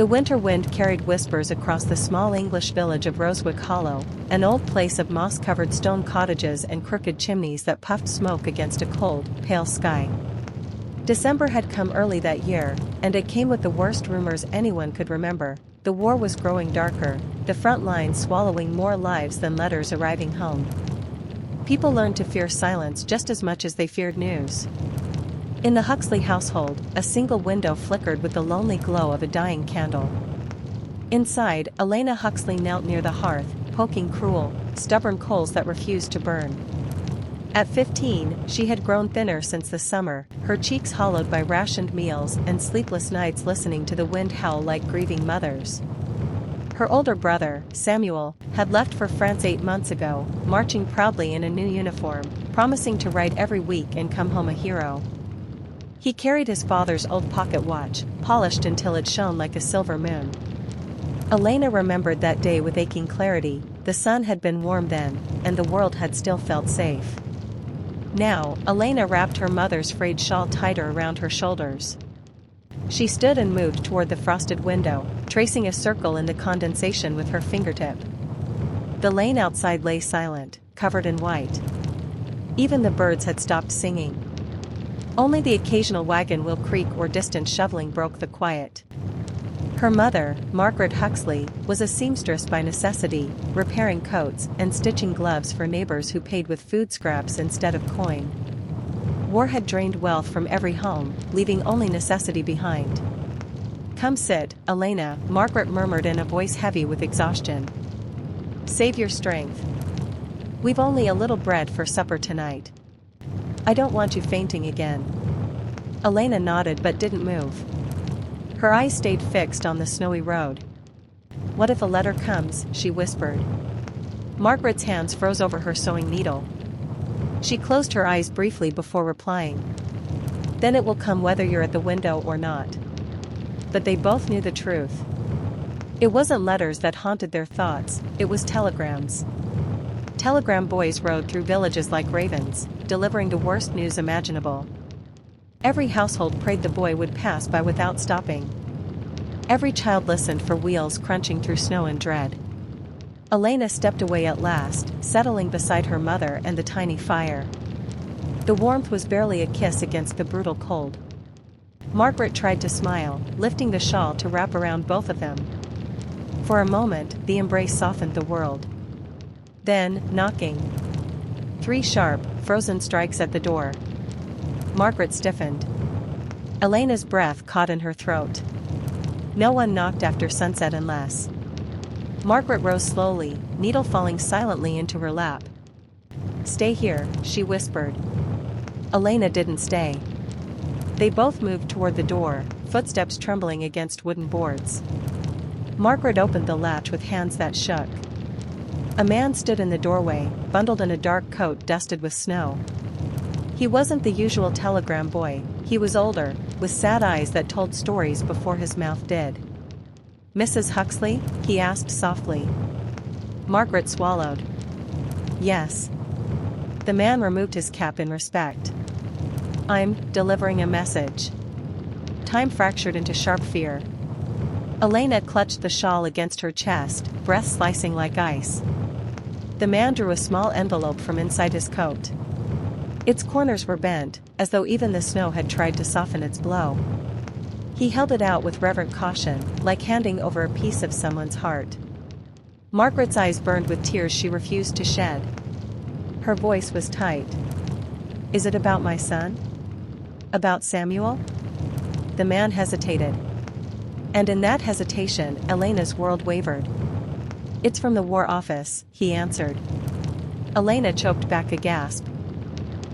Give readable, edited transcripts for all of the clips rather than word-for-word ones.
The winter wind carried whispers across the small English village of Rosewick Hollow, an old place of moss-covered stone cottages and crooked chimneys that puffed smoke against a cold, pale sky. December had come early that year, and it came with the worst rumors anyone could remember. The war was growing darker, the front lines swallowing more lives than letters arriving home. People learned to fear silence just as much as they feared news. In the Huxley household, a single window flickered with the lonely glow of a dying candle. Inside, Elena Huxley knelt near the hearth, poking cruel, stubborn coals that refused to burn. At 15, she had grown thinner since the summer, her cheeks hollowed by rationed meals and sleepless nights listening to the wind howl like grieving mothers. Her older brother, Samuel, had left for France 8 months ago, marching proudly in a new uniform, promising to write every week and come home a hero. He carried his father's old pocket watch, polished until it shone like a silver moon. Elena remembered that day with aching clarity. The sun had been warm then, and the world had still felt safe. Now, Elena wrapped her mother's frayed shawl tighter around her shoulders. She stood and moved toward the frosted window, tracing a circle in the condensation with her fingertip. The lane outside lay silent, covered in white. Even the birds had stopped singing. Only the occasional wagon wheel creak or distant shoveling broke the quiet. Her mother, Margaret Huxley, was a seamstress by necessity, repairing coats and stitching gloves for neighbors who paid with food scraps instead of coin. War had drained wealth from every home, leaving only necessity behind. "Come sit, Elena," Margaret murmured in a voice heavy with exhaustion. "Save your strength. We've only a little bread for supper tonight. I don't want you fainting again." Elena nodded but didn't move. Her eyes stayed fixed on the snowy road. "What if a letter comes?" she whispered. Margaret's hands froze over her sewing needle. She closed her eyes briefly before replying. "Then it will come whether you're at the window or not." But they both knew the truth. It wasn't letters that haunted their thoughts, it was telegrams. Telegram boys rode through villages like ravens, delivering the worst news imaginable. Every household prayed the boy would pass by without stopping. Every child listened for wheels crunching through snow in dread. Elena stepped away at last, settling beside her mother and the tiny fire. The warmth was barely a kiss against the brutal cold. Margaret tried to smile, lifting the shawl to wrap around both of them. For a moment, the embrace softened the world. Then, knocking. 3 sharp, frozen strikes at the door. Margaret stiffened. Elena's breath caught in her throat. No one knocked after sunset unless. Margaret rose slowly, needle falling silently into her lap. "Stay here," she whispered. Elena didn't stay. They both moved toward the door, footsteps trembling against wooden boards. Margaret opened the latch with hands that shook. A man stood in the doorway, bundled in a dark coat dusted with snow. He wasn't the usual telegram boy, he was older, with sad eyes that told stories before his mouth did. "Mrs. Huxley?" he asked softly. Margaret swallowed. "Yes." The man removed his cap in respect. "I'm delivering a message." Time fractured into sharp fear. Elena clutched the shawl against her chest, breath slicing like ice. The man drew a small envelope from inside his coat. Its corners were bent, as though even the snow had tried to soften its blow. He held it out with reverent caution, like handing over a piece of someone's heart. Margaret's eyes burned with tears she refused to shed. Her voice was tight. "Is it about my son? About Samuel?" The man hesitated. And in that hesitation, Elena's world wavered. "It's from the War Office," he answered. Elena choked back a gasp.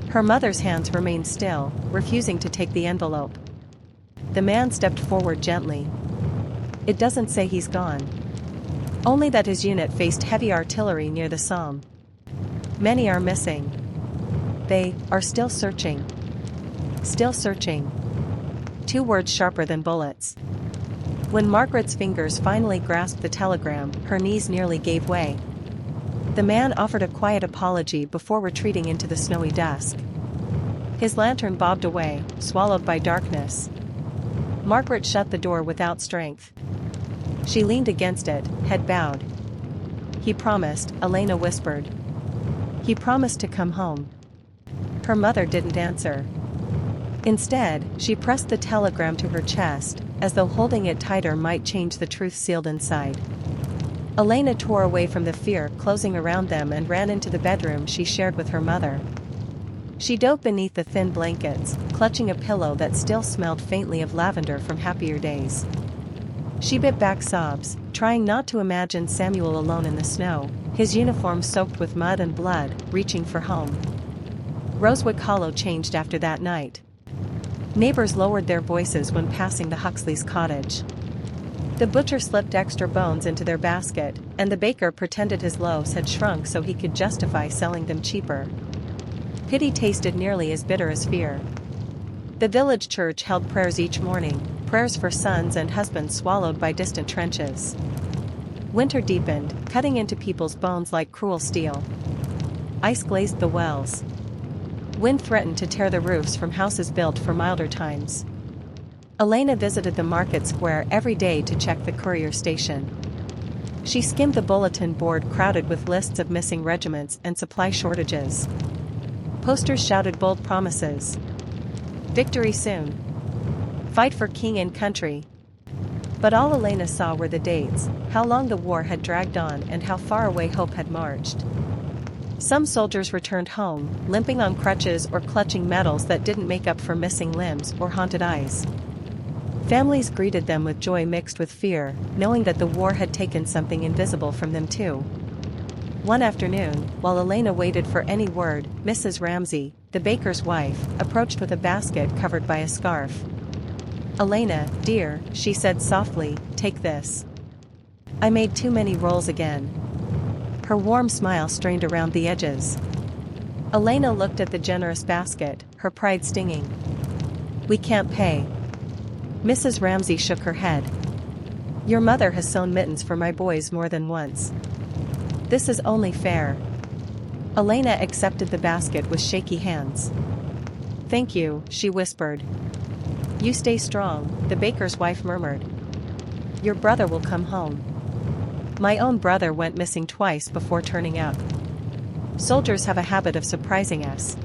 Her mother's hands remained still, refusing to take the envelope. The man stepped forward gently. "It doesn't say he's gone. Only that his unit faced heavy artillery near the Somme. Many are missing. They are still searching." Still searching. 2 words sharper than bullets. When Margaret's fingers finally grasped the telegram, her knees nearly gave way. The man offered a quiet apology before retreating into the snowy dusk. His lantern bobbed away, swallowed by darkness. Margaret shut the door without strength. She leaned against it, head bowed. "He promised," Elena whispered. "He promised to come home." Her mother didn't answer. Instead, she pressed the telegram to her chest, as though holding it tighter might change the truth sealed inside. Elena tore away from the fear closing around them and ran into the bedroom she shared with her mother. She dove beneath the thin blankets, clutching a pillow that still smelled faintly of lavender from happier days. She bit back sobs, trying not to imagine Samuel alone in the snow, his uniform soaked with mud and blood, reaching for home. Rosewick Hollow changed after that night. Neighbors lowered their voices when passing the Huxley's cottage. The butcher slipped extra bones into their basket, and the baker pretended his loaves had shrunk so he could justify selling them cheaper. Pity tasted nearly as bitter as fear. The village church held prayers each morning, prayers for sons and husbands swallowed by distant trenches. Winter deepened, cutting into people's bones like cruel steel. Ice glazed the wells. Wind threatened to tear the roofs from houses built for milder times. Elena visited the market square every day to check the courier station. She skimmed the bulletin board crowded with lists of missing regiments and supply shortages. Posters shouted bold promises. Victory soon. Fight for king and country. But all Elena saw were the dates, how long the war had dragged on and how far away hope had marched. Some soldiers returned home, limping on crutches or clutching medals that didn't make up for missing limbs or haunted eyes. Families greeted them with joy mixed with fear, knowing that the war had taken something invisible from them too. One afternoon, while Elena waited for any word, Mrs. Ramsey, the baker's wife, approached with a basket covered by a scarf. "Elena, dear," she said softly, "take this. I made too many rolls again." Her warm smile strained around the edges. Elena looked at the generous basket, her pride stinging. "We can't pay." Mrs. Ramsey shook her head. "Your mother has sewn mittens for my boys more than once. This is only fair." Elena accepted the basket with shaky hands. "Thank you," she whispered. "You stay strong," the baker's wife murmured. "Your brother will come home." "My own brother went missing twice before turning up. Soldiers have a habit of surprising us."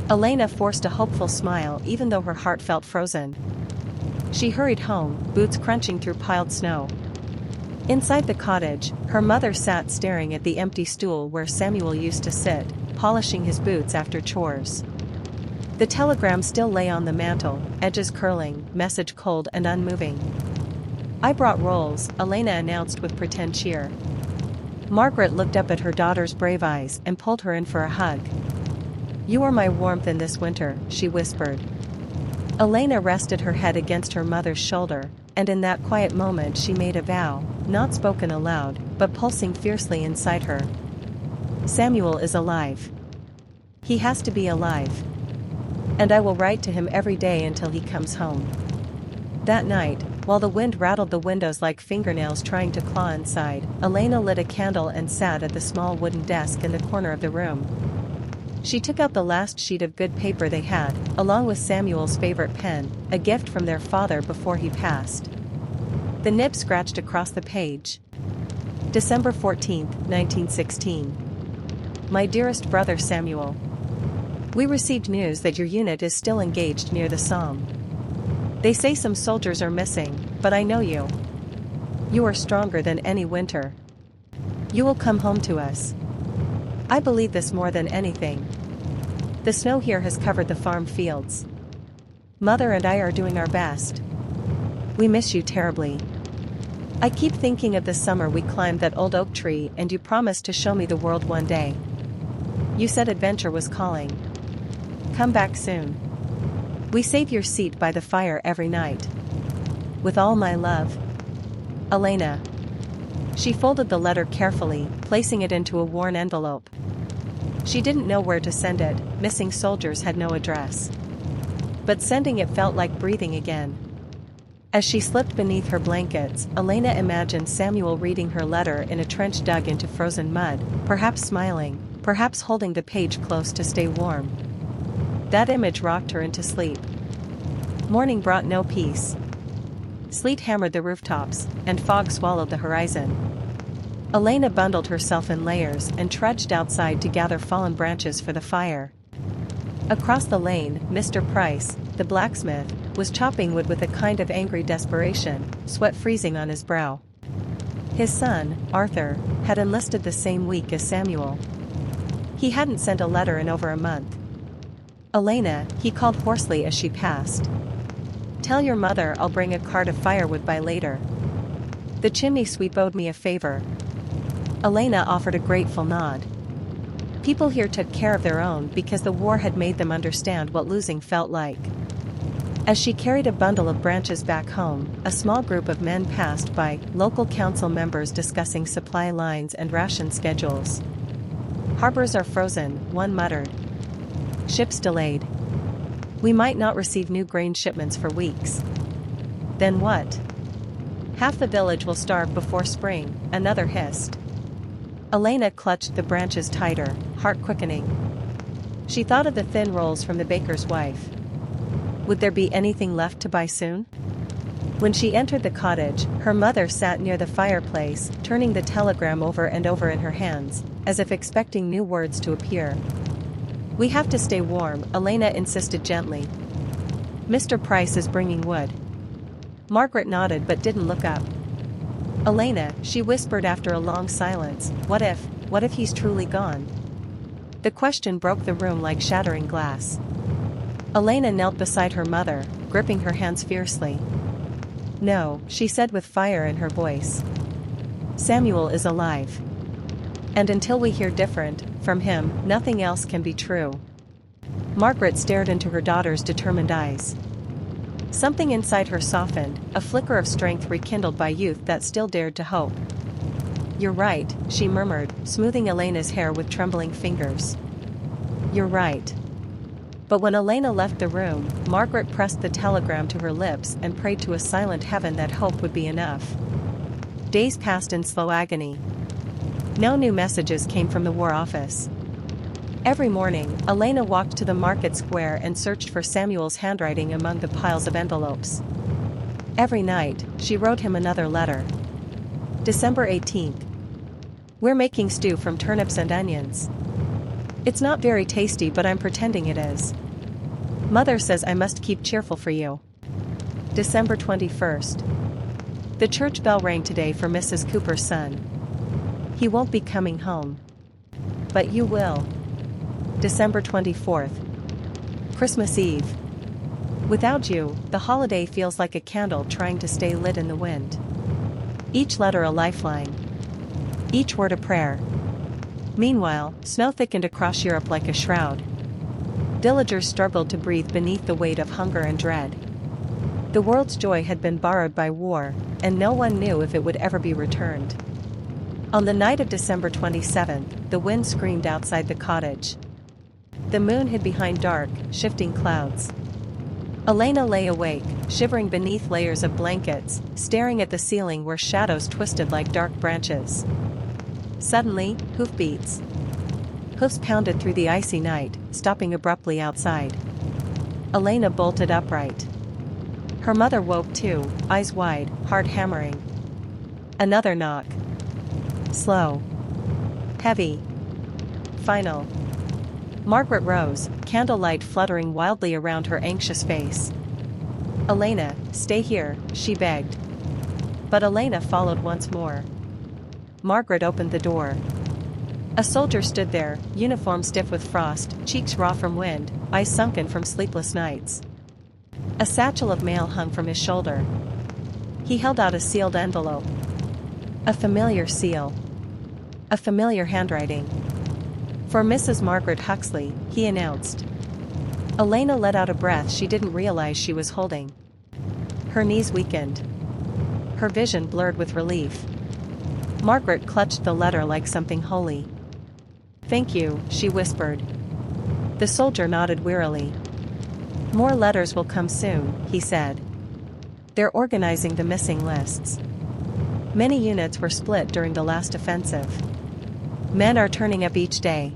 Elena forced a hopeful smile even though her heart felt frozen. She hurried home, boots crunching through piled snow. Inside the cottage, her mother sat staring at the empty stool where Samuel used to sit, polishing his boots after chores. The telegram still lay on the mantel, edges curling, message cold and unmoving. "I brought rolls," Elena announced with pretend cheer. Margaret looked up at her daughter's brave eyes and pulled her in for a hug. "You are my warmth in this winter," she whispered. Elena rested her head against her mother's shoulder, and in that quiet moment she made a vow, not spoken aloud, but pulsing fiercely inside her. "Samuel is alive. He has to be alive. And I will write to him every day until he comes home." That night, while the wind rattled the windows like fingernails trying to claw inside, Elena lit a candle and sat at the small wooden desk in the corner of the room. She took out the last sheet of good paper they had, along with Samuel's favorite pen, a gift from their father before he passed. The nib scratched across the page. December 14, 1916. My dearest brother Samuel. We received news that your unit is still engaged near the Somme. They say some soldiers are missing, but I know you. You are stronger than any winter. You will come home to us. I believe this more than anything. The snow here has covered the farm fields. Mother and I are doing our best. We miss you terribly. I keep thinking of the summer we climbed that old oak tree and you promised to show me the world one day. You said adventure was calling. Come back soon. We save your seat by the fire every night. With all my love. Elena. She folded the letter carefully, placing it into a worn envelope. She didn't know where to send it, missing soldiers had no address. But sending it felt like breathing again. As she slipped beneath her blankets, Elena imagined Samuel reading her letter in a trench dug into frozen mud, perhaps smiling, perhaps holding the page close to stay warm. That image rocked her into sleep. Morning brought no peace. Sleet hammered the rooftops, and fog swallowed the horizon. Elena bundled herself in layers and trudged outside to gather fallen branches for the fire. Across the lane, Mr. Price, the blacksmith, was chopping wood with a kind of angry desperation, sweat freezing on his brow. His son, Arthur, had enlisted the same week as Samuel. He hadn't sent a letter in over a month. "Elena," he called hoarsely as she passed. "Tell your mother I'll bring a cart of firewood by later. The chimney sweep owed me a favor." Elena offered a grateful nod. People here took care of their own because the war had made them understand what losing felt like. As she carried a bundle of branches back home, a small group of men passed by, local council members discussing supply lines and ration schedules. "Harbors are frozen," one muttered. "Ships delayed. We might not receive new grain shipments for weeks." "Then what? Half the village will starve before spring," another hissed. Elena clutched the branches tighter, heart quickening. She thought of the thin rolls from the baker's wife. Would there be anything left to buy soon? When she entered the cottage, her mother sat near the fireplace, turning the telegram over and over in her hands, as if expecting new words to appear. "We have to stay warm," Elena insisted gently. "Mr. Price is bringing wood." Margaret nodded but didn't look up. "Elena," she whispered after a long silence, what if he's truly gone?" The question broke the room like shattering glass. Elena knelt beside her mother, gripping her hands fiercely. "No," she said with fire in her voice. "Samuel is alive. And until we hear different from him, nothing else can be true." Margaret stared into her daughter's determined eyes. Something inside her softened, a flicker of strength rekindled by youth that still dared to hope. "You're right," she murmured, smoothing Elena's hair with trembling fingers. "You're right." But when Elena left the room, Margaret pressed the telegram to her lips and prayed to a silent heaven that hope would be enough. Days passed in slow agony. No new messages came from the War Office. Every morning, Elena walked to the market square and searched for Samuel's handwriting among the piles of envelopes. Every night, she wrote him another letter. December 18th. "We're making stew from turnips and onions. It's not very tasty, but I'm pretending it is. Mother says I must keep cheerful for you." December 21st. "The church bell rang today for Mrs. Cooper's son. He won't be coming home. But you will." December 24th. "Christmas Eve. Without you, the holiday feels like a candle trying to stay lit in the wind. Each letter a lifeline. Each word a prayer." Meanwhile, snow thickened across Europe like a shroud. Villagers struggled to breathe beneath the weight of hunger and dread. The world's joy had been borrowed by war, and no one knew if it would ever be returned. On the night of December 27th, the wind screamed outside the cottage. The moon hid behind dark, shifting clouds. Elena lay awake, shivering beneath layers of blankets, staring at the ceiling where shadows twisted like dark branches. Suddenly, hoofbeats. Hoofs pounded through the icy night, stopping abruptly outside. Elena bolted upright. Her mother woke too, eyes wide, heart hammering. Another knock. Slow. Heavy. Final. Margaret rose, candlelight fluttering wildly around her anxious face. "Elena, stay here," she begged. But Elena followed once more. Margaret opened the door. A soldier stood there, uniform stiff with frost, cheeks raw from wind, eyes sunken from sleepless nights. A satchel of mail hung from his shoulder. He held out a sealed envelope. A familiar seal. A familiar handwriting. "For Mrs. Margaret Huxley," he announced. Elena let out a breath she didn't realize she was holding. Her knees weakened. Her vision blurred with relief. Margaret clutched the letter like something holy. "Thank you," she whispered. The soldier nodded wearily. "More letters will come soon," he said. "They're organizing the missing lists. Many units were split during the last offensive. Men are turning up each day."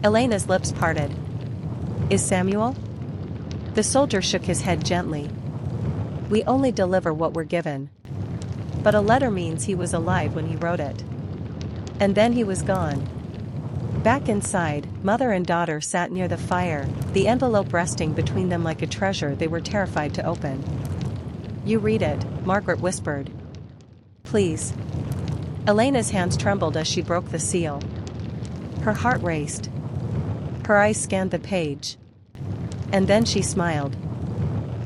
Elena's lips parted. "Is Samuel?" The soldier shook his head gently. We only deliver what we're given. But a letter means he was alive when he wrote it. And then he was gone. Back inside, mother and daughter sat near the fire, the envelope resting between them like a treasure they were terrified to open. "You read it," Margaret whispered. "Please." Elena's hands trembled as she broke the seal. Her heart raced. Her eyes scanned the page. And then she smiled.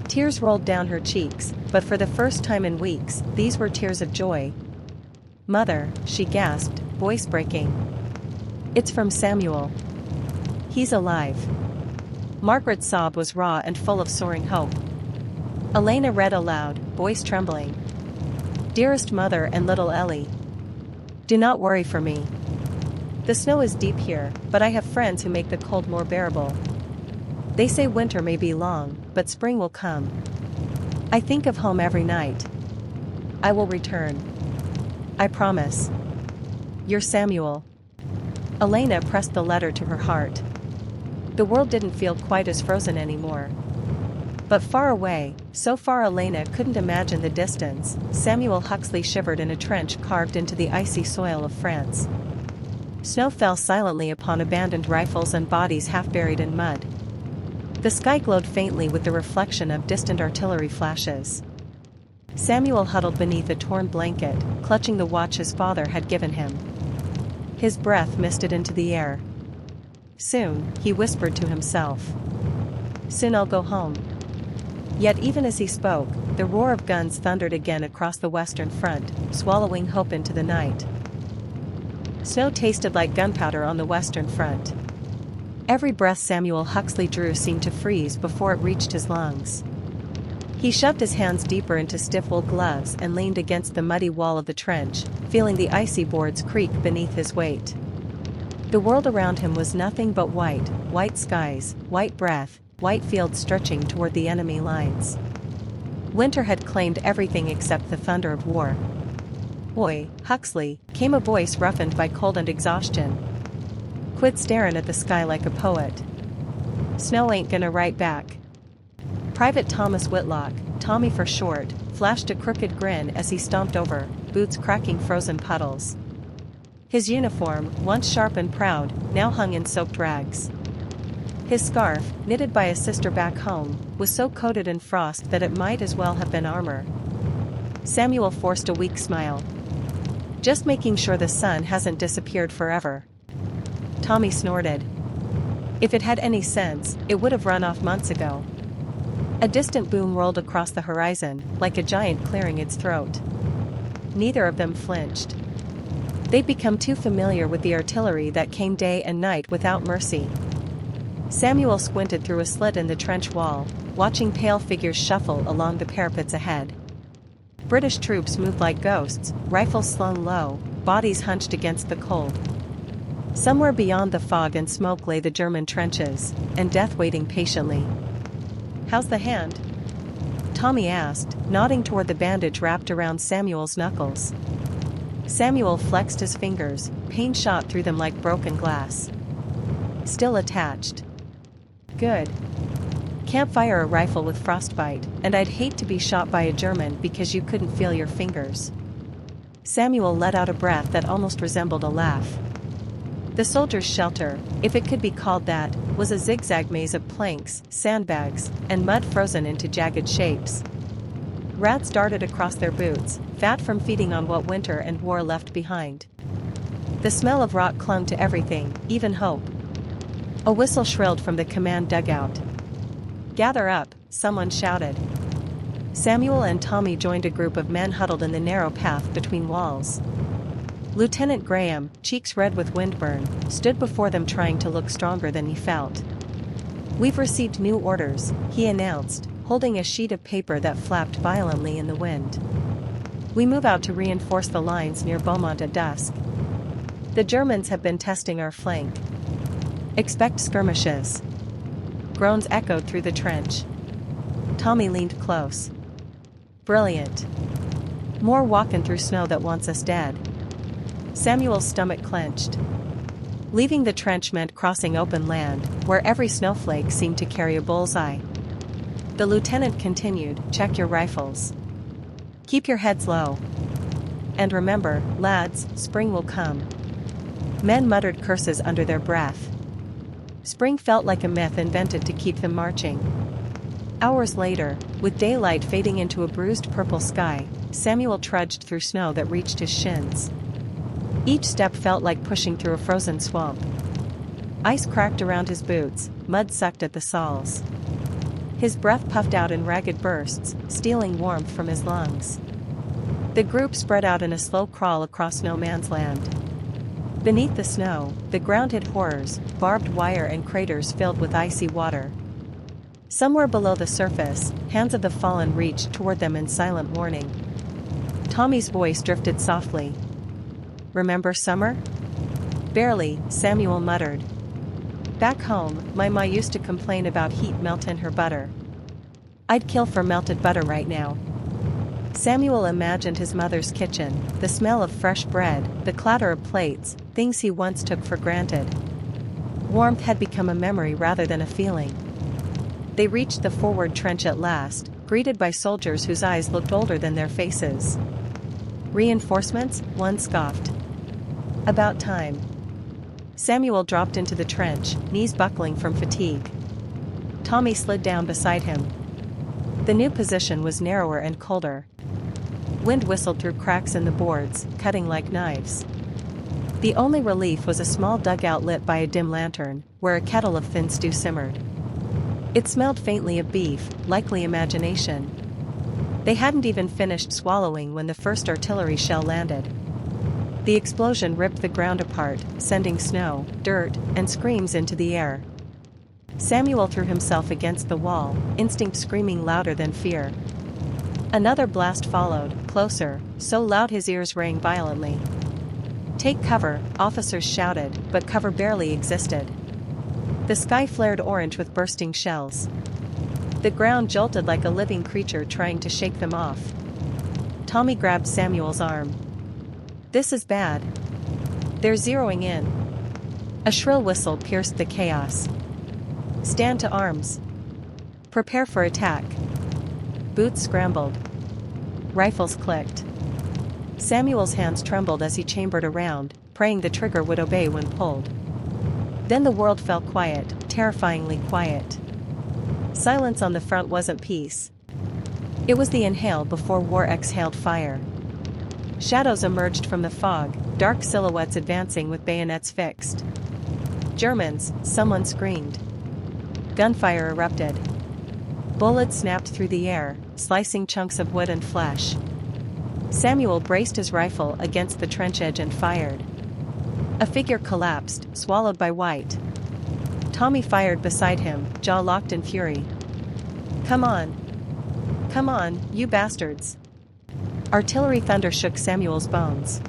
Tears rolled down her cheeks, but for the first time in weeks, these were tears of joy. "Mother," she gasped, voice breaking. "It's from Samuel. He's alive." Margaret's sob was raw and full of soaring hope. Elena read aloud, voice trembling. "Dearest mother and little Ellie. Do not worry for me. The snow is deep here, but I have friends who make the cold more bearable. They say winter may be long, but spring will come. I think of home every night. I will return. I promise. Your Samuel." Elena pressed the letter to her heart. The world didn't feel quite as frozen anymore. But far away, so far Elena couldn't imagine the distance, Samuel Huxley shivered in a trench carved into the icy soil of France. Snow fell silently upon abandoned rifles and bodies half buried in mud. The sky glowed faintly with the reflection of distant artillery flashes. Samuel huddled beneath a torn blanket, clutching the watch his father had given him. His breath misted into the air. "Soon," he whispered to himself. "Soon I'll go home." Yet even as he spoke, the roar of guns thundered again across the Western Front, swallowing hope into the night. Snow tasted like gunpowder on the Western Front. Every breath Samuel Huxley drew seemed to freeze before it reached his lungs. He shoved his hands deeper into stiff wool gloves and leaned against the muddy wall of the trench, feeling the icy boards creak beneath his weight. The world around him was nothing but white skies, white breath, white fields stretching toward the enemy lines. Winter had claimed everything except the thunder of war. "Oi, Huxley," came a voice roughened by cold and exhaustion. "Quit staring at the sky like a poet. Snow ain't gonna write back." Private Thomas Whitlock, Tommy for short, flashed a crooked grin as he stomped over, boots cracking frozen puddles. His uniform, once sharp and proud, now hung in soaked rags. His scarf, knitted by a sister back home, was so coated in frost that it might as well have been armor. Samuel forced a weak smile. "Just making sure the sun hasn't disappeared forever." Tommy snorted. "If it had any sense, it would have run off months ago." A distant boom rolled across the horizon, like a giant clearing its throat. Neither of them flinched. They'd become too familiar with the artillery that came day and night without mercy. Samuel squinted through a slit in the trench wall, watching pale figures shuffle along the parapets ahead. British troops moved like ghosts, rifles slung low, bodies hunched against the cold. Somewhere beyond the fog and smoke lay the German trenches, and death waiting patiently. "How's the hand?" Tommy asked, nodding toward the bandage wrapped around Samuel's knuckles. Samuel flexed his fingers, pain shot through them like broken glass. "Still attached." "Good. Can't fire a rifle with frostbite, and I'd hate to be shot by a German because you couldn't feel your fingers." Samuel let out a breath that almost resembled a laugh. The soldiers' shelter, if it could be called that, was a zigzag maze of planks, sandbags, and mud frozen into jagged shapes. Rats darted across their boots, fat from feeding on what winter and war left behind. The smell of rot clung to everything, even hope. A whistle shrilled from the command dugout. "Gather up," someone shouted. Samuel and Tommy joined a group of men huddled in the narrow path between walls. Lieutenant Graham, cheeks red with windburn, stood before them trying to look stronger than he felt. "We've received new orders," he announced, holding a sheet of paper that flapped violently in the wind. "We move out to reinforce the lines near Beaumont at dusk. The Germans have been testing our flank. Expect skirmishes." Groans echoed through the trench. Tommy leaned close. "Brilliant. More walking through snow that wants us dead." Samuel's stomach clenched. Leaving the trench meant crossing open land, where every snowflake seemed to carry a bullseye. The lieutenant continued, check your rifles. Keep your heads low. And remember, lads, spring will come. Men muttered curses under their breath. Spring felt like a myth invented to keep them marching. Hours later, with daylight fading into a bruised purple sky, Samuel trudged through snow that reached his shins. Each step felt like pushing through a frozen swamp. Ice cracked around his boots, mud sucked at the soles. His breath puffed out in ragged bursts, stealing warmth from his lungs. The group spread out in a slow crawl across no man's land. Beneath the snow, the ground hid horrors, barbed wire and craters filled with icy water. Somewhere below the surface, hands of the fallen reached toward them in silent warning. Tommy's voice drifted softly. Remember summer? Barely, Samuel muttered. Back home, my ma used to complain about heat melt in her butter. I'd kill for melted butter right now. Samuel imagined his mother's kitchen, the smell of fresh bread, the clatter of plates, things he once took for granted. Warmth had become a memory rather than a feeling. They reached the forward trench at last, greeted by soldiers whose eyes looked older than their faces. Reinforcements? One scoffed. About time. Samuel dropped into the trench, knees buckling from fatigue. Tommy slid down beside him. The new position was narrower and colder. Wind whistled through cracks in the boards, cutting like knives. The only relief was a small dugout lit by a dim lantern, where a kettle of thin stew simmered. It smelled faintly of beef, likely imagination. They hadn't even finished swallowing when the first artillery shell landed. The explosion ripped the ground apart, sending snow, dirt, and screams into the air. Samuel threw himself against the wall, instinct screaming louder than fear. Another blast followed, closer, so loud his ears rang violently. Take cover, officers shouted, but cover barely existed. The sky flared orange with bursting shells. The ground jolted like a living creature trying to shake them off. Tommy grabbed Samuel's arm. This is bad. They're zeroing in. A shrill whistle pierced the chaos. Stand to arms. Prepare for attack. Boots scrambled. Rifles clicked. Samuel's hands trembled as he chambered around, praying the trigger would obey when pulled. Then the world fell quiet, terrifyingly quiet. Silence on the front wasn't peace. It was the inhale before war exhaled fire. Shadows emerged from the fog, dark silhouettes advancing with bayonets fixed. Germans, someone screamed. Gunfire erupted. Bullets snapped through the air, slicing chunks of wood and flesh. Samuel braced his rifle against the trench edge and fired. A figure collapsed, swallowed by white. Tommy fired beside him, jaw locked in fury. Come on. Come on, you bastards. Artillery thunder shook Samuel's bones.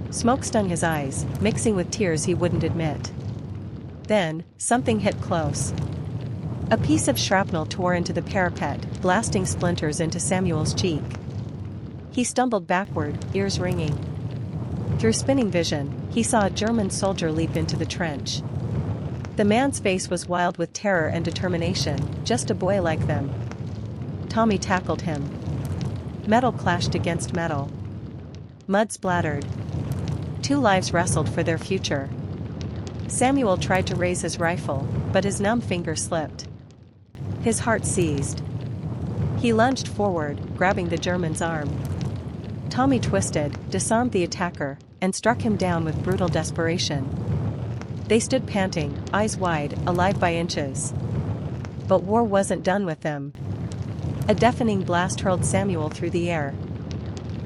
Smoke stung his eyes, mixing with tears he wouldn't admit. Then, something hit close. A piece of shrapnel tore into the parapet, blasting splinters into Samuel's cheek. He stumbled backward, ears ringing. Through spinning vision, he saw a German soldier leap into the trench. The man's face was wild with terror and determination, just a boy like them. Tommy tackled him. Metal clashed against metal. Mud splattered. Two lives wrestled for their future. Samuel tried to raise his rifle, but his numb finger slipped. His heart seized. He lunged forward, grabbing the German's arm. Tommy twisted, disarmed the attacker, and struck him down with brutal desperation. They stood panting, eyes wide, alive by inches. But war wasn't done with them. A deafening blast hurled Samuel through the air.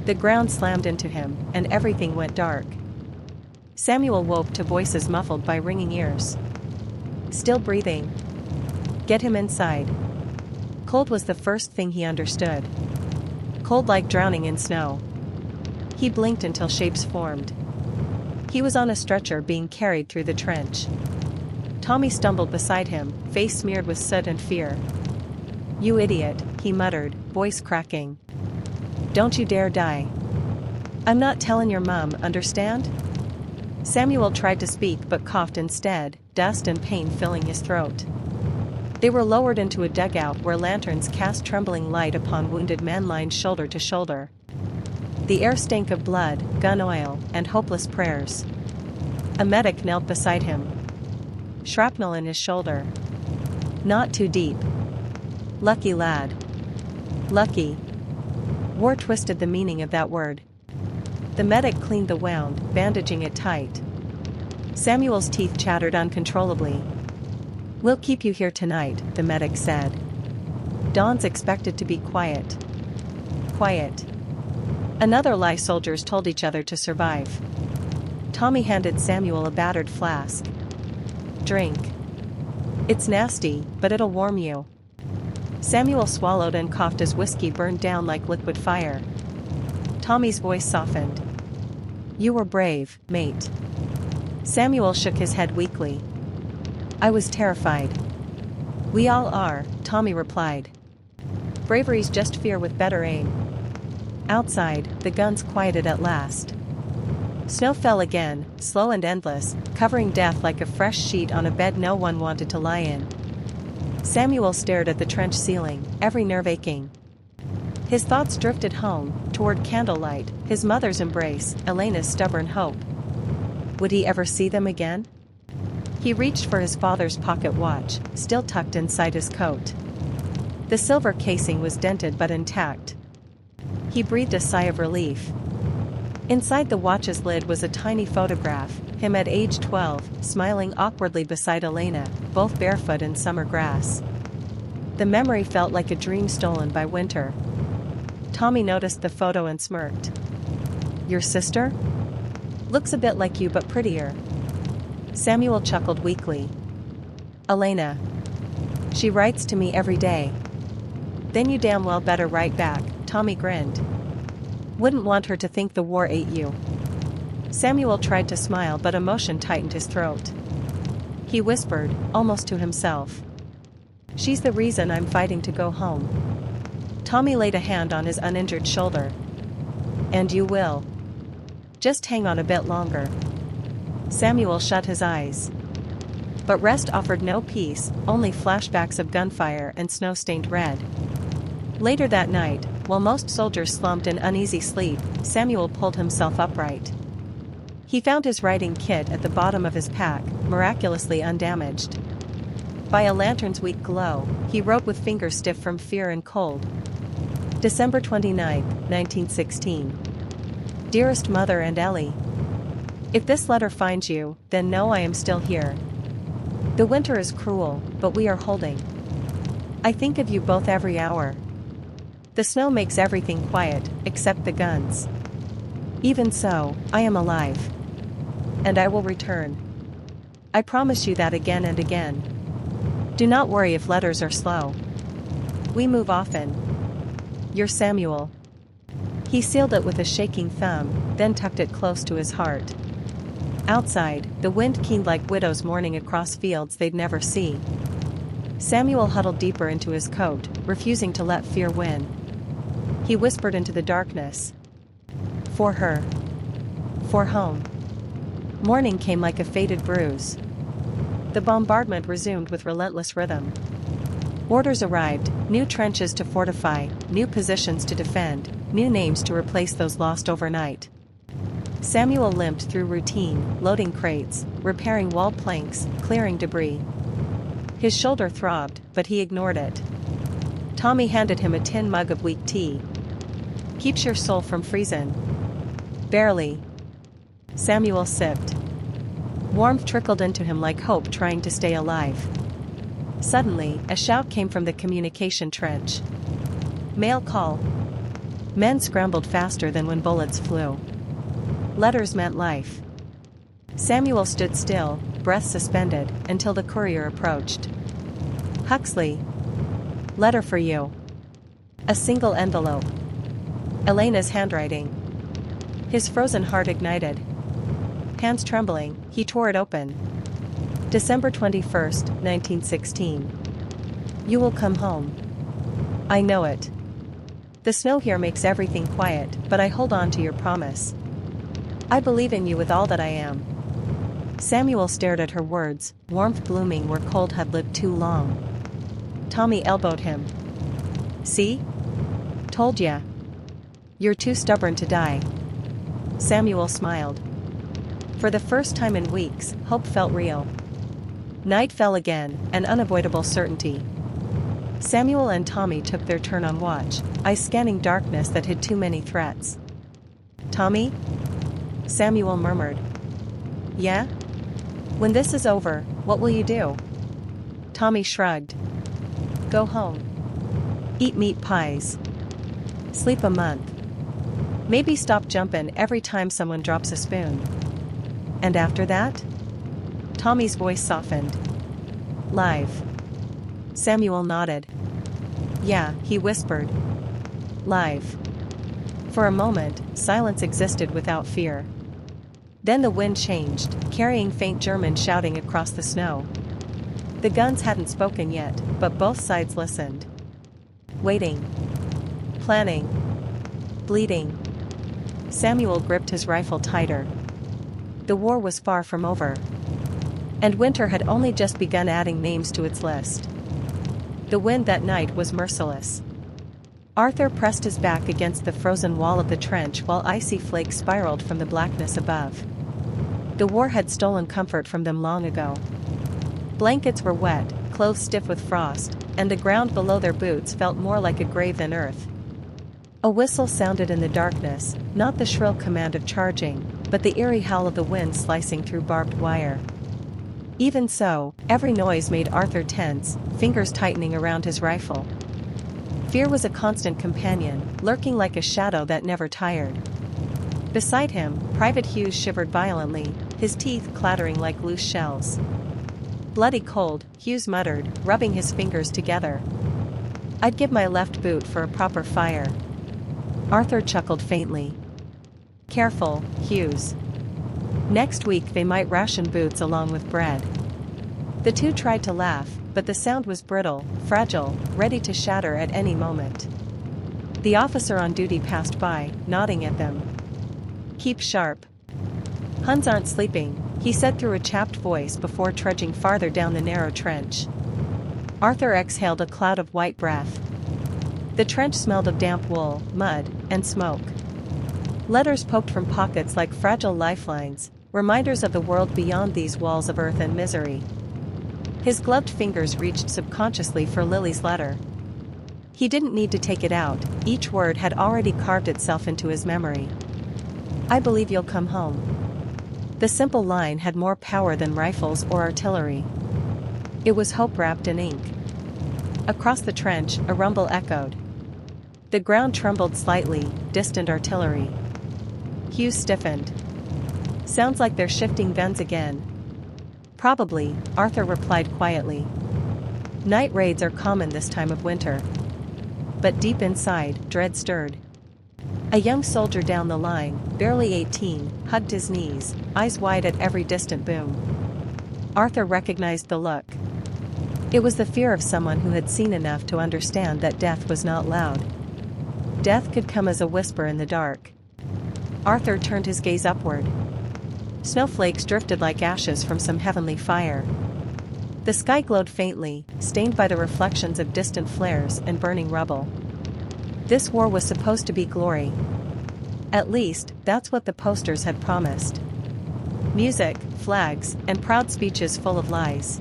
The ground slammed into him, and everything went dark. Samuel woke to voices muffled by ringing ears. Still breathing. Get him inside. Cold was the first thing he understood. Cold like drowning in snow. He blinked until shapes formed. He was on a stretcher being carried through the trench. Tommy stumbled beside him, face smeared with soot and fear. You idiot, he muttered, voice cracking. Don't you dare die. I'm not telling your mom, understand? Samuel tried to speak but coughed instead, dust and pain filling his throat. They were lowered into a dugout where lanterns cast trembling light upon wounded men lying shoulder to shoulder. The air stank of blood, gun oil, and hopeless prayers. A medic knelt beside him. Shrapnel in his shoulder. Not too deep. Lucky lad. Lucky. War twisted the meaning of that word. The medic cleaned the wound, bandaging it tight. Samuel's teeth chattered uncontrollably. "We'll keep you here tonight," the medic said. "Dawn's expected to be quiet." Quiet. Another lie soldiers told each other to survive. Tommy handed Samuel a battered flask. "Drink. It's nasty, but it'll warm you." Samuel swallowed and coughed as whiskey burned down like liquid fire. Tommy's voice softened. "You were brave, mate." Samuel shook his head weakly. "I was terrified." "We all are," Tommy replied. "Bravery's just fear with better aim." Outside, the guns quieted at last. Snow fell again, slow and endless, covering death like a fresh sheet on a bed no one wanted to lie in. Samuel stared at the trench ceiling, every nerve aching. His thoughts drifted home, toward candlelight, his mother's embrace, Elena's stubborn hope. Would he ever see them again? He reached for his father's pocket watch, still tucked inside his coat. The silver casing was dented but intact. He breathed a sigh of relief. Inside the watch's lid was a tiny photograph, him at age 12, smiling awkwardly beside Elena, both barefoot in summer grass. The memory felt like a dream stolen by winter. Tommy noticed the photo and smirked. "Your sister? Looks a bit like you but prettier." Samuel chuckled weakly. "Elena. She writes to me every day." "Then you damn well better write back," Tommy grinned. "Wouldn't want her to think the war ate you." Samuel tried to smile but emotion tightened his throat. He whispered, almost to himself. "She's the reason I'm fighting to go home." Tommy laid a hand on his uninjured shoulder. "And you will. Just hang on a bit longer." Samuel shut his eyes. But rest offered no peace, only flashbacks of gunfire and snow-stained red. Later that night, while most soldiers slumped in uneasy sleep, Samuel pulled himself upright. He found his writing kit at the bottom of his pack, miraculously undamaged. By a lantern's weak glow, he wrote with fingers stiff from fear and cold. December 29, 1916. Dearest Mother and Ellie. If this letter finds you, then know I am still here. The winter is cruel, but we are holding. I think of you both every hour. The snow makes everything quiet, except the guns. Even so, I am alive. And I will return. I promise you that again and again. Do not worry if letters are slow. We move often. Your Samuel. He sealed it with a shaking thumb, then tucked it close to his heart. Outside, the wind keened like widows mourning across fields they'd never see. Samuel huddled deeper into his coat, refusing to let fear win. He whispered into the darkness. For her. For home. Morning came like a faded bruise. The bombardment resumed with relentless rhythm. Orders arrived, new trenches to fortify, new positions to defend, new names to replace those lost overnight. Samuel limped through routine, loading crates, repairing wall planks, clearing debris. His shoulder throbbed, but he ignored it. Tommy handed him a tin mug of weak tea. Keeps your soul from freezing. Barely. Samuel sipped. Warmth trickled into him like hope trying to stay alive. Suddenly, a shout came from the communication trench. Mail call. Men scrambled faster than when bullets flew. Letters meant life. Samuel stood still, breath suspended, until the courier approached. Huxley. Letter for you. A single envelope. Elena's handwriting. His frozen heart ignited. Hands trembling, he tore it open. December 21st, 1916. You will come home. I know it. The snow here makes everything quiet, but I hold on to your promise. I believe in you with all that I am. Samuel stared at her words, warmth blooming where cold had lived too long. Tommy elbowed him. See? Told ya. You're too stubborn to die. Samuel smiled. For the first time in weeks, hope felt real. Night fell again, an unavoidable certainty. Samuel and Tommy took their turn on watch, eyes scanning darkness that hid too many threats. Tommy? Samuel murmured. Yeah? When this is over, what will you do? Tommy shrugged. Go home. Eat meat pies. Sleep a month. Maybe stop jumping every time someone drops a spoon. And after that? Tommy's voice softened. Live. Samuel nodded. Yeah, he whispered. Live. For a moment, silence existed without fear. Then the wind changed, carrying faint German shouting across the snow. The guns hadn't spoken yet, but both sides listened. Waiting. Planning. Bleeding. Samuel gripped his rifle tighter. The war was far from over. And winter had only just begun adding names to its list. The wind that night was merciless. Arthur pressed his back against the frozen wall of the trench while icy flakes spiraled from the blackness above. The war had stolen comfort from them long ago. Blankets were wet, clothes stiff with frost, and the ground below their boots felt more like a grave than earth. A whistle sounded in the darkness, not the shrill command of charging, but the eerie howl of the wind slicing through barbed wire. Even so, every noise made Arthur tense, fingers tightening around his rifle. Fear was a constant companion, lurking like a shadow that never tired. Beside him, Private Hughes shivered violently, his teeth clattering like loose shells. Bloody cold, Hughes muttered, rubbing his fingers together. I'd give my left boot for a proper fire. Arthur chuckled faintly. Careful, Hughes. Next week they might ration boots along with bread. The two tried to laugh, but the sound was brittle, fragile, ready to shatter at any moment. The officer on duty passed by, nodding at them. Keep sharp. Huns aren't sleeping, he said through a chapped voice before trudging farther down the narrow trench. Arthur exhaled a cloud of white breath. The trench smelled of damp wool, mud, and smoke. Letters poked from pockets like fragile lifelines, reminders of the world beyond these walls of earth and misery. His gloved fingers reached subconsciously for Lily's letter. He didn't need to take it out, each word had already carved itself into his memory. I believe you'll come home. The simple line had more power than rifles or artillery. It was hope wrapped in ink. Across the trench, a rumble echoed. The ground trembled slightly, distant artillery. Hughes stiffened. Sounds like they're shifting guns again. Probably, Arthur replied quietly. Night raids are common this time of winter. But deep inside, dread stirred. A young soldier down the line, barely 18, hugged his knees, eyes wide at every distant boom. Arthur recognized the look. It was the fear of someone who had seen enough to understand that death was not loud. Death could come as a whisper in the dark. Arthur turned his gaze upward. Snowflakes drifted like ashes from some heavenly fire. The sky glowed faintly, stained by the reflections of distant flares and burning rubble. This war was supposed to be glory. At least, that's what the posters had promised. Music, flags, and proud speeches full of lies.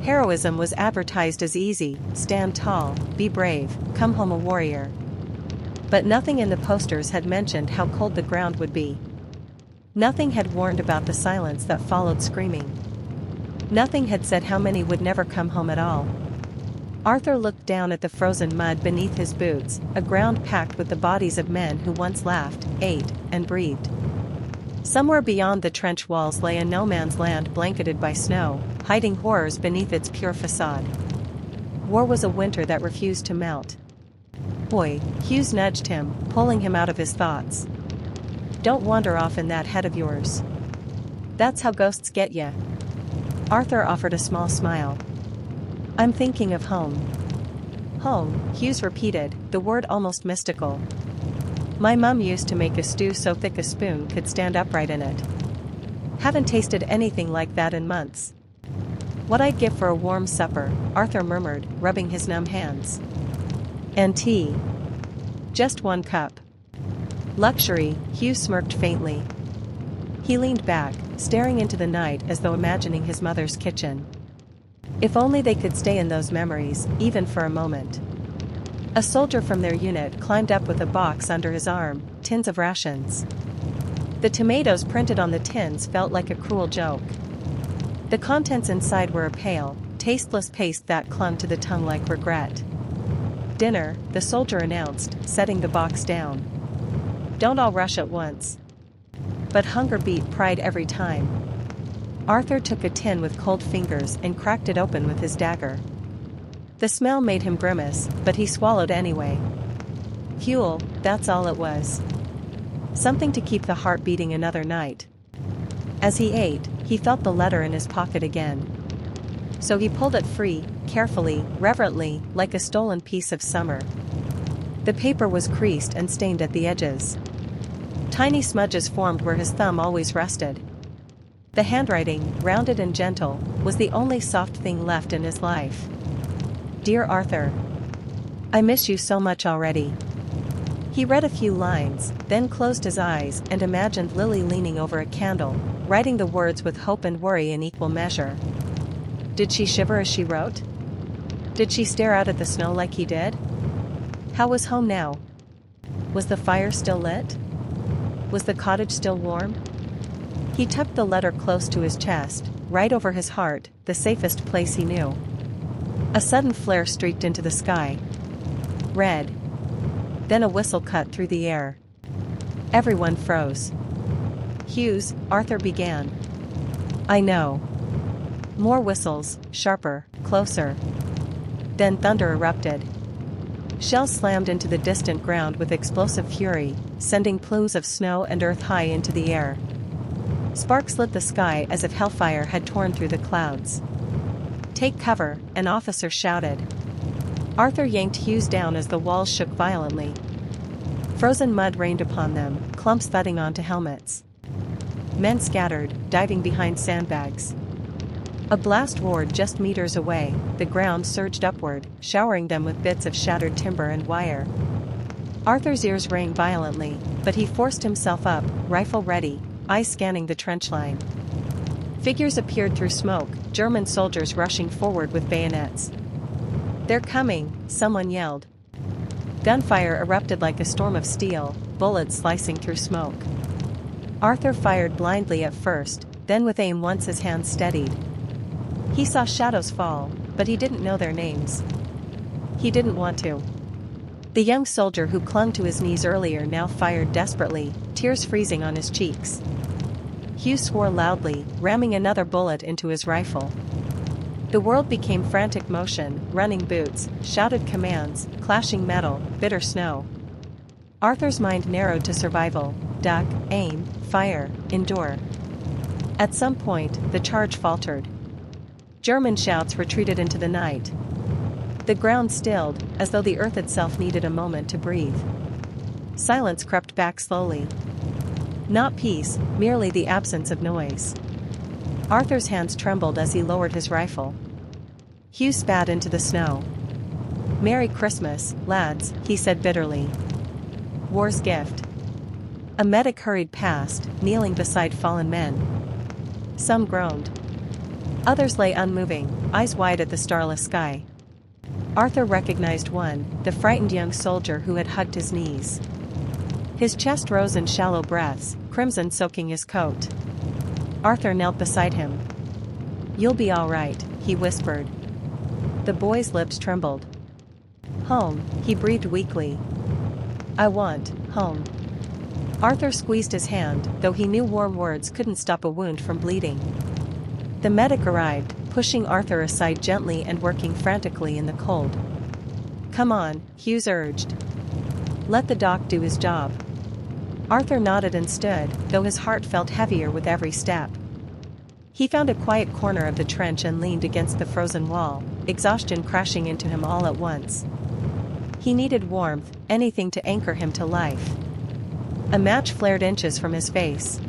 Heroism was advertised as easy: stand tall, be brave, come home a warrior. But nothing in the posters had mentioned how cold the ground would be. Nothing had warned about the silence that followed screaming. Nothing had said how many would never come home at all. Arthur looked down at the frozen mud beneath his boots, a ground packed with the bodies of men who once laughed, ate, and breathed. Somewhere beyond the trench walls lay a no-man's land blanketed by snow, hiding horrors beneath its pure facade. War was a winter that refused to melt. Boy, Hughes nudged him, pulling him out of his thoughts. Don't wander off in that head of yours. That's how ghosts get ya. Arthur offered a small smile. I'm thinking of home. Home, Hughes repeated, the word almost mystical. My mum used to make a stew so thick a spoon could stand upright in it. Haven't tasted anything like that in months. What I'd give for a warm supper, Arthur murmured, rubbing his numb hands. And tea. Just one cup. Luxury, Hugh smirked faintly. He leaned back, staring into the night as though imagining his mother's kitchen. If only they could stay in those memories, even for a moment. A soldier from their unit climbed up with a box under his arm, tins of rations. The tomatoes printed on the tins felt like a cruel joke. The contents inside were a pale, tasteless paste that clung to the tongue like regret. Dinner, the soldier announced, setting the box down. Don't all rush at once. But hunger beat pride every time. Arthur took a tin with cold fingers and cracked it open with his dagger. The smell made him grimace, but he swallowed anyway. Fuel, that's all it was. Something to keep the heart beating another night. As he ate, he felt the letter in his pocket again. So he pulled it free, carefully, reverently, like a stolen piece of summer. The paper was creased and stained at the edges. Tiny smudges formed where his thumb always rested. The handwriting, rounded and gentle, was the only soft thing left in his life. Dear Arthur. I miss you so much already. He read a few lines, then closed his eyes and imagined Lily leaning over a candle, writing the words with hope and worry in equal measure. Did she shiver as she wrote? Did she stare out at the snow like he did? How was home now? Was the fire still lit? Was the cottage still warm? He tucked the letter close to his chest, right over his heart, the safest place he knew. A sudden flare streaked into the sky. Red. Then a whistle cut through the air. Everyone froze. Hughes, Arthur began. I know. More whistles, sharper, closer. Then thunder erupted. Shells slammed into the distant ground with explosive fury, sending plumes of snow and earth high into the air. Sparks lit the sky as if hellfire had torn through the clouds. Take cover, an officer shouted. Arthur yanked Hughes down as the walls shook violently. Frozen mud rained upon them, clumps thudding onto helmets. Men scattered, diving behind sandbags. A blast roared just meters away, the ground surged upward, showering them with bits of shattered timber and wire. Arthur's ears rang violently, but he forced himself up, rifle ready, eyes scanning the trench line. Figures appeared through smoke, German soldiers rushing forward with bayonets. They're coming, someone yelled. Gunfire erupted like a storm of steel, bullets slicing through smoke. Arthur fired blindly at first, then with aim once his hands steadied. He saw shadows fall, but he didn't know their names. He didn't want to. The young soldier who clung to his knees earlier now fired desperately, tears freezing on his cheeks. Hugh swore loudly, ramming another bullet into his rifle. The world became frantic motion, running boots, shouted commands, clashing metal, bitter snow. Arthur's mind narrowed to survival, duck, aim, fire, endure. At some point, the charge faltered. German shouts retreated into the night. The ground stilled, as though the earth itself needed a moment to breathe. Silence crept back slowly. Not peace, merely the absence of noise. Arthur's hands trembled as he lowered his rifle. Hugh spat into the snow. Merry Christmas, lads, he said bitterly. War's gift. A medic hurried past, kneeling beside fallen men. Some groaned. Others lay unmoving, eyes wide at the starless sky. Arthur recognized one, the frightened young soldier who had hugged his knees. His chest rose in shallow breaths, crimson soaking his coat. Arthur knelt beside him. You'll be all right, he whispered. The boy's lips trembled. Home, he breathed weakly. I want home. Arthur squeezed his hand, though he knew warm words couldn't stop a wound from bleeding. The medic arrived, pushing Arthur aside gently and working frantically in the cold. Come on, Hughes urged. Let the doc do his job. Arthur nodded and stood, though his heart felt heavier with every step. He found a quiet corner of the trench and leaned against the frozen wall, exhaustion crashing into him all at once. He needed warmth, anything to anchor him to life. A match flared inches from his face.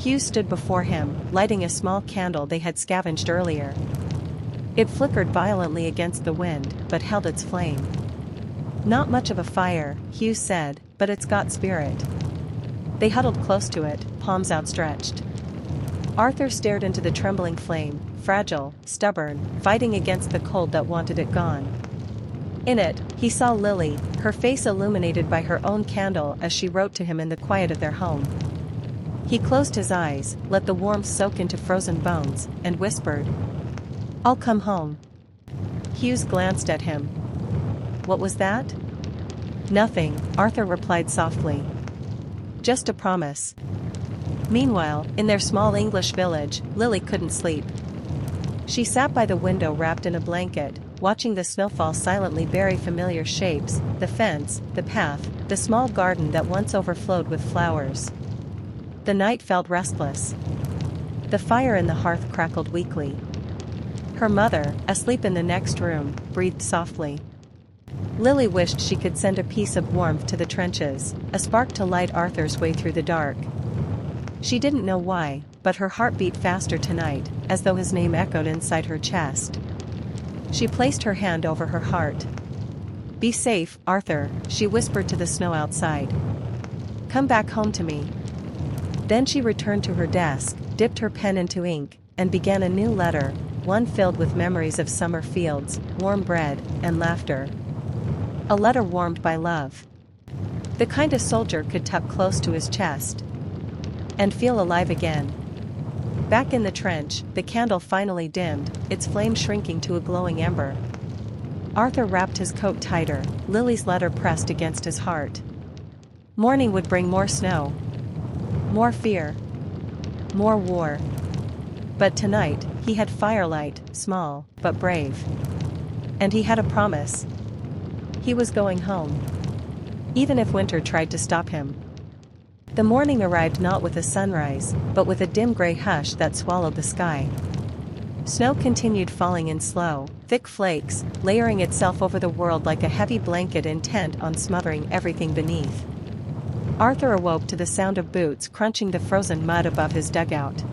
Hughes stood before him, lighting a small candle they had scavenged earlier. It flickered violently against the wind, but held its flame. "Not much of a fire," Hughes said, "but it's got spirit." They huddled close to it, palms outstretched. Arthur stared into the trembling flame, fragile, stubborn, fighting against the cold that wanted it gone. In it, he saw Lily, her face illuminated by her own candle as she wrote to him in the quiet of their home. He closed his eyes, let the warmth soak into frozen bones, and whispered, "I'll come home." Hughes glanced at him. "What was that?" "Nothing," Arthur replied softly. "Just a promise." Meanwhile, in their small English village, Lily couldn't sleep. She sat by the window wrapped in a blanket, watching the snowfall silently bury familiar shapes, the fence, the path, the small garden that once overflowed with flowers. The night felt restless. The fire in the hearth crackled weakly. Her mother, asleep in the next room, breathed softly. Lily wished she could send a piece of warmth to the trenches, a spark to light Arthur's way through the dark. She didn't know why, but her heart beat faster tonight, as though his name echoed inside her chest. She placed her hand over her heart. "Be safe, Arthur," she whispered to the snow outside. "Come back home to me." Then she returned to her desk, dipped her pen into ink, and began a new letter, one filled with memories of summer fields, warm bread, and laughter. A letter warmed by love. The kind a soldier could tuck close to his chest and feel alive again. Back in the trench, the candle finally dimmed, its flame shrinking to a glowing ember. Arthur wrapped his coat tighter, Lily's letter pressed against his heart. Morning would bring more snow. More fear. More war. But tonight, he had firelight, small, but brave. And he had a promise. He was going home. Even if winter tried to stop him. The morning arrived not with a sunrise, but with a dim gray hush that swallowed the sky. Snow continued falling in slow, thick flakes, layering itself over the world like a heavy blanket intent on smothering everything beneath. Arthur awoke to the sound of boots crunching the frozen mud above his dugout.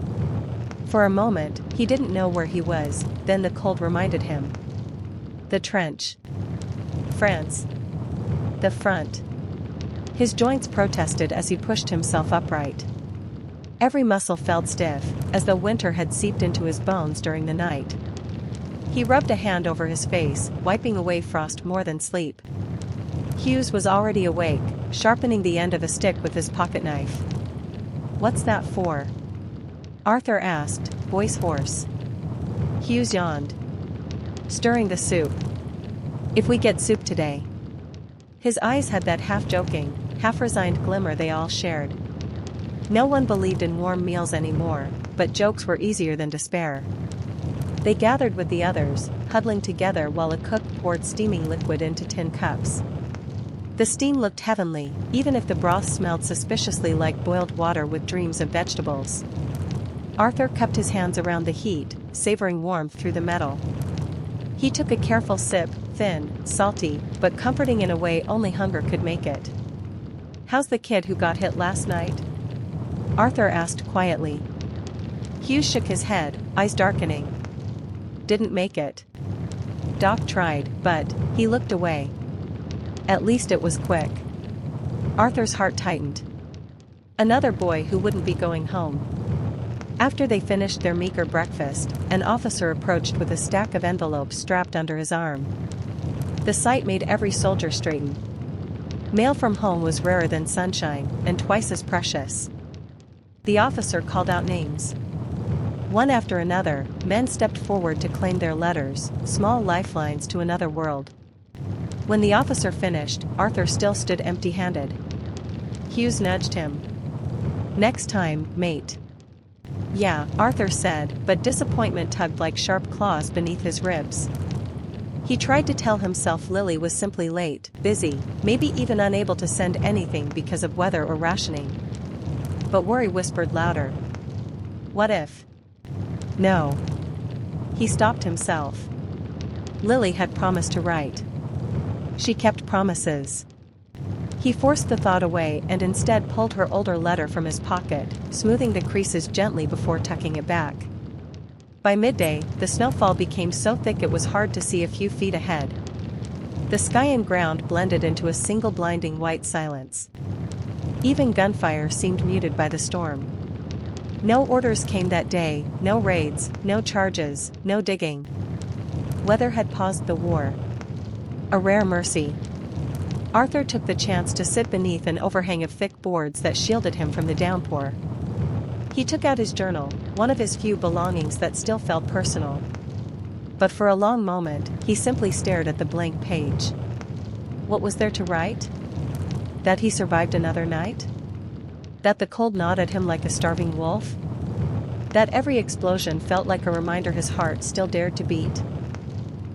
For a moment, he didn't know where he was, then the cold reminded him. The trench. France. The front. His joints protested as he pushed himself upright. Every muscle felt stiff, as though winter had seeped into his bones during the night. He rubbed a hand over his face, wiping away frost more than sleep. Hughes was already awake, sharpening the end of a stick with his pocketknife. "What's that for?" Arthur asked, voice hoarse. Hughes yawned. "Stirring the soup. If we get soup today." His eyes had that half-joking, half-resigned glimmer they all shared. No one believed in warm meals anymore, but jokes were easier than despair. They gathered with the others, huddling together while a cook poured steaming liquid into tin cups. The steam looked heavenly, even if the broth smelled suspiciously like boiled water with dreams of vegetables. Arthur cupped his hands around the heat, savoring warmth through the metal. He took a careful sip, thin, salty, but comforting in a way only hunger could make it. "How's the kid who got hit last night?" Arthur asked quietly. Hughes shook his head, eyes darkening. "Didn't make it." Doc tried, but he looked away. At least it was quick. Arthur's heart tightened. Another boy who wouldn't be going home. After they finished their meager breakfast, an officer approached with a stack of envelopes strapped under his arm. The sight made every soldier straighten. Mail from home was rarer than sunshine, and twice as precious. The officer called out names. One after another, men stepped forward to claim their letters, small lifelines to another world. When the officer finished, Arthur still stood empty-handed. Hughes nudged him. "Next time, mate." "Yeah," Arthur said, but disappointment tugged like sharp claws beneath his ribs. He tried to tell himself Lily was simply late, busy, maybe even unable to send anything because of weather or rationing. But worry whispered louder. What if? No. He stopped himself. Lily had promised to write. She kept promises. He forced the thought away and instead pulled her older letter from his pocket, smoothing the creases gently before tucking it back. By midday, the snowfall became so thick it was hard to see a few feet ahead. The sky and ground blended into a single blinding white silence. Even gunfire seemed muted by the storm. No orders came that day, no raids, no charges, no digging. Weather had paused the war. A rare mercy. Arthur took the chance to sit beneath an overhang of thick boards that shielded him from the downpour. He took out his journal, one of his few belongings that still felt personal. But for a long moment, he simply stared at the blank page. What was there to write? That he survived another night? That the cold gnawed at him like a starving wolf? That every explosion felt like a reminder his heart still dared to beat?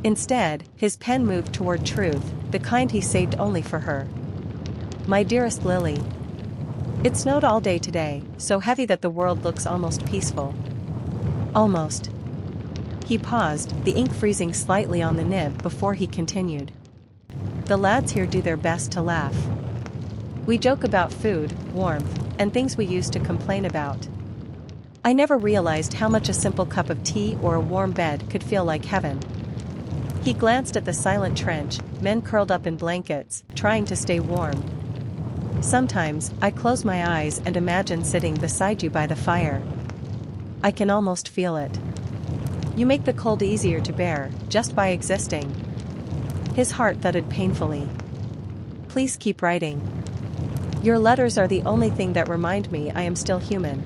Instead, his pen moved toward truth, the kind he saved only for her. My dearest Lily. It snowed all day today, so heavy that the world looks almost peaceful. Almost. He paused, the ink freezing slightly on the nib before he continued. The lads here do their best to laugh. We joke about food, warmth, and things we used to complain about. I never realized how much a simple cup of tea or a warm bed could feel like heaven. He glanced at the silent trench, men curled up in blankets, trying to stay warm. Sometimes, I close my eyes and imagine sitting beside you by the fire. I can almost feel it. You make the cold easier to bear, just by existing. His heart thudded painfully. Please keep writing. Your letters are the only thing that remind me I am still human.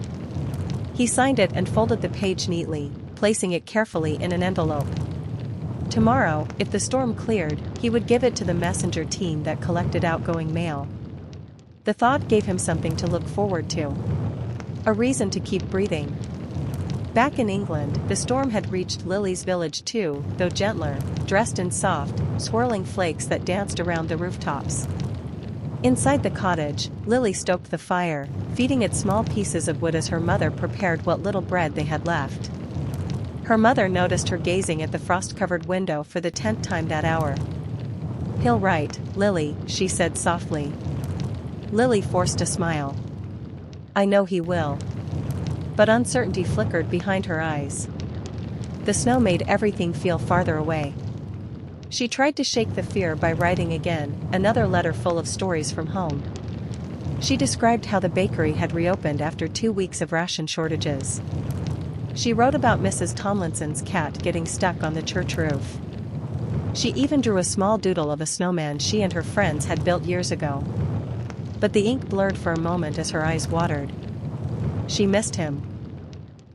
He signed it and folded the page neatly, placing it carefully in an envelope. Tomorrow, if the storm cleared, he would give it to the messenger team that collected outgoing mail. The thought gave him something to look forward to. A reason to keep breathing. Back in England, the storm had reached Lily's village too, though gentler, dressed in soft, swirling flakes that danced around the rooftops. Inside the cottage, Lily stoked the fire, feeding it small pieces of wood as her mother prepared what little bread they had left. Her mother noticed her gazing at the frost-covered window for the 10th time that hour. He'll write, Lily, she said softly. Lily forced a smile. I know he will. But uncertainty flickered behind her eyes. The snow made everything feel farther away. She tried to shake the fear by writing again, another letter full of stories from home. She described how the bakery had reopened after 2 weeks of ration shortages. She wrote about Mrs. Tomlinson's cat getting stuck on the church roof. She even drew a small doodle of a snowman she and her friends had built years ago. But the ink blurred for a moment as her eyes watered. She missed him.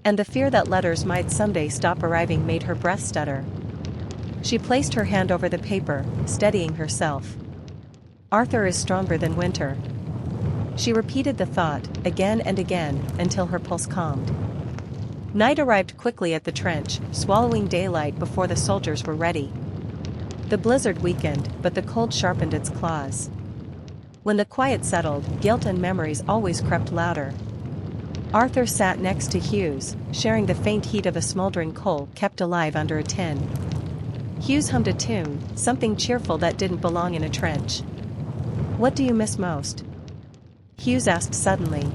And the fear that letters might someday stop arriving made her breath stutter. She placed her hand over the paper, steadying herself. Arthur is stronger than winter. She repeated the thought, again and again, until her pulse calmed. Night arrived quickly at the trench, swallowing daylight before the soldiers were ready. The blizzard weakened, but the cold sharpened its claws. When the quiet settled, guilt and memories always crept louder. Arthur sat next to Hughes, sharing the faint heat of a smoldering coal kept alive under a tin. Hughes hummed a tune, something cheerful that didn't belong in a trench. What do you miss most? Hughes asked suddenly.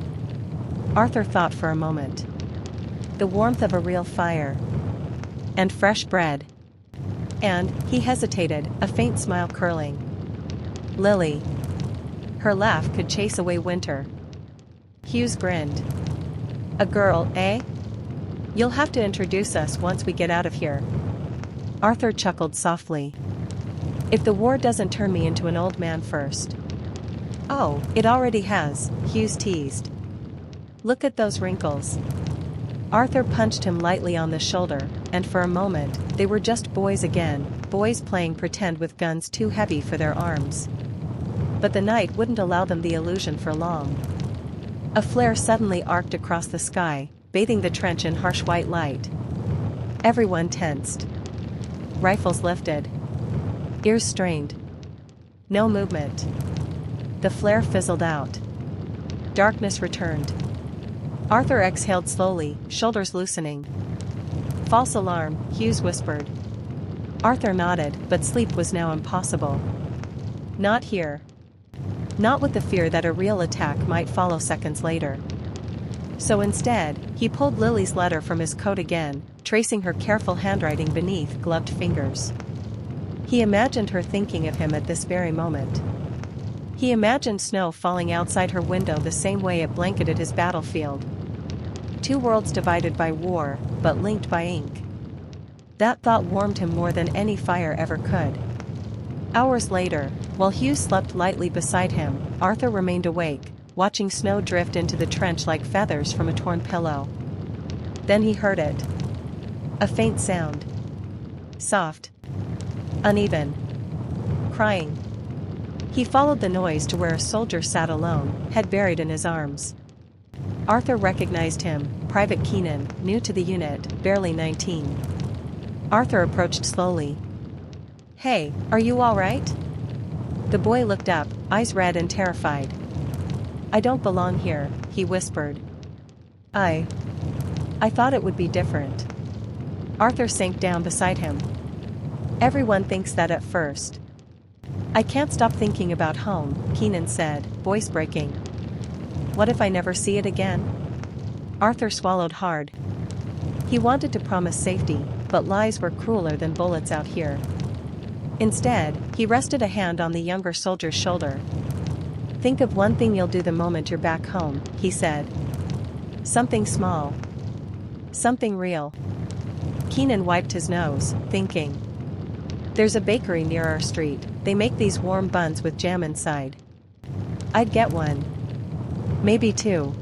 Arthur thought for a moment. The warmth of a real fire. And fresh bread. And, he hesitated, a faint smile curling. Lily. Her laugh could chase away winter. Hughes grinned. A girl, eh? You'll have to introduce us once we get out of here. Arthur chuckled softly. If the war doesn't turn me into an old man first. Oh, it already has, Hughes teased. Look at those wrinkles. Arthur punched him lightly on the shoulder, and for a moment, they were just boys again, boys playing pretend with guns too heavy for their arms. But the night wouldn't allow them the illusion for long. A flare suddenly arced across the sky, bathing the trench in harsh white light. Everyone tensed. Rifles lifted. Ears strained. No movement. The flare fizzled out. Darkness returned. Arthur exhaled slowly, shoulders loosening. False alarm, Hughes whispered. Arthur nodded, but sleep was now impossible. Not here. not with the fear that a real attack might follow seconds later. So instead, he pulled Lily's letter from his coat again, tracing her careful handwriting beneath gloved fingers. He imagined her thinking of him at this very moment. He imagined snow falling outside her window the same way it blanketed his battlefield. Two worlds divided by war, but linked by ink. That thought warmed him more than any fire ever could. Hours later, while Hugh slept lightly beside him, Arthur remained awake, watching snow drift into the trench like feathers from a torn pillow. Then he heard it. A faint sound. Soft. Uneven. Crying. He followed the noise to where a soldier sat alone, head buried in his arms. Arthur recognized him, Private Keenan, new to the unit, barely 19. Arthur approached slowly. "Hey, are you all right?" The boy looked up, eyes red and terrified. "I don't belong here," he whispered. I thought it would be different." Arthur sank down beside him. "Everyone thinks that at first." "I can't stop thinking about home," Keenan said, voice breaking. "What if I never see it again?" Arthur swallowed hard. He wanted to promise safety, but lies were crueler than bullets out here. Instead, he rested a hand on the younger soldier's shoulder. "Think of one thing you'll do the moment you're back home," he said. "Something small. Something real." Keenan wiped his nose, thinking. "There's a bakery near our street. They make these warm buns with jam inside. I'd get one. Maybe two."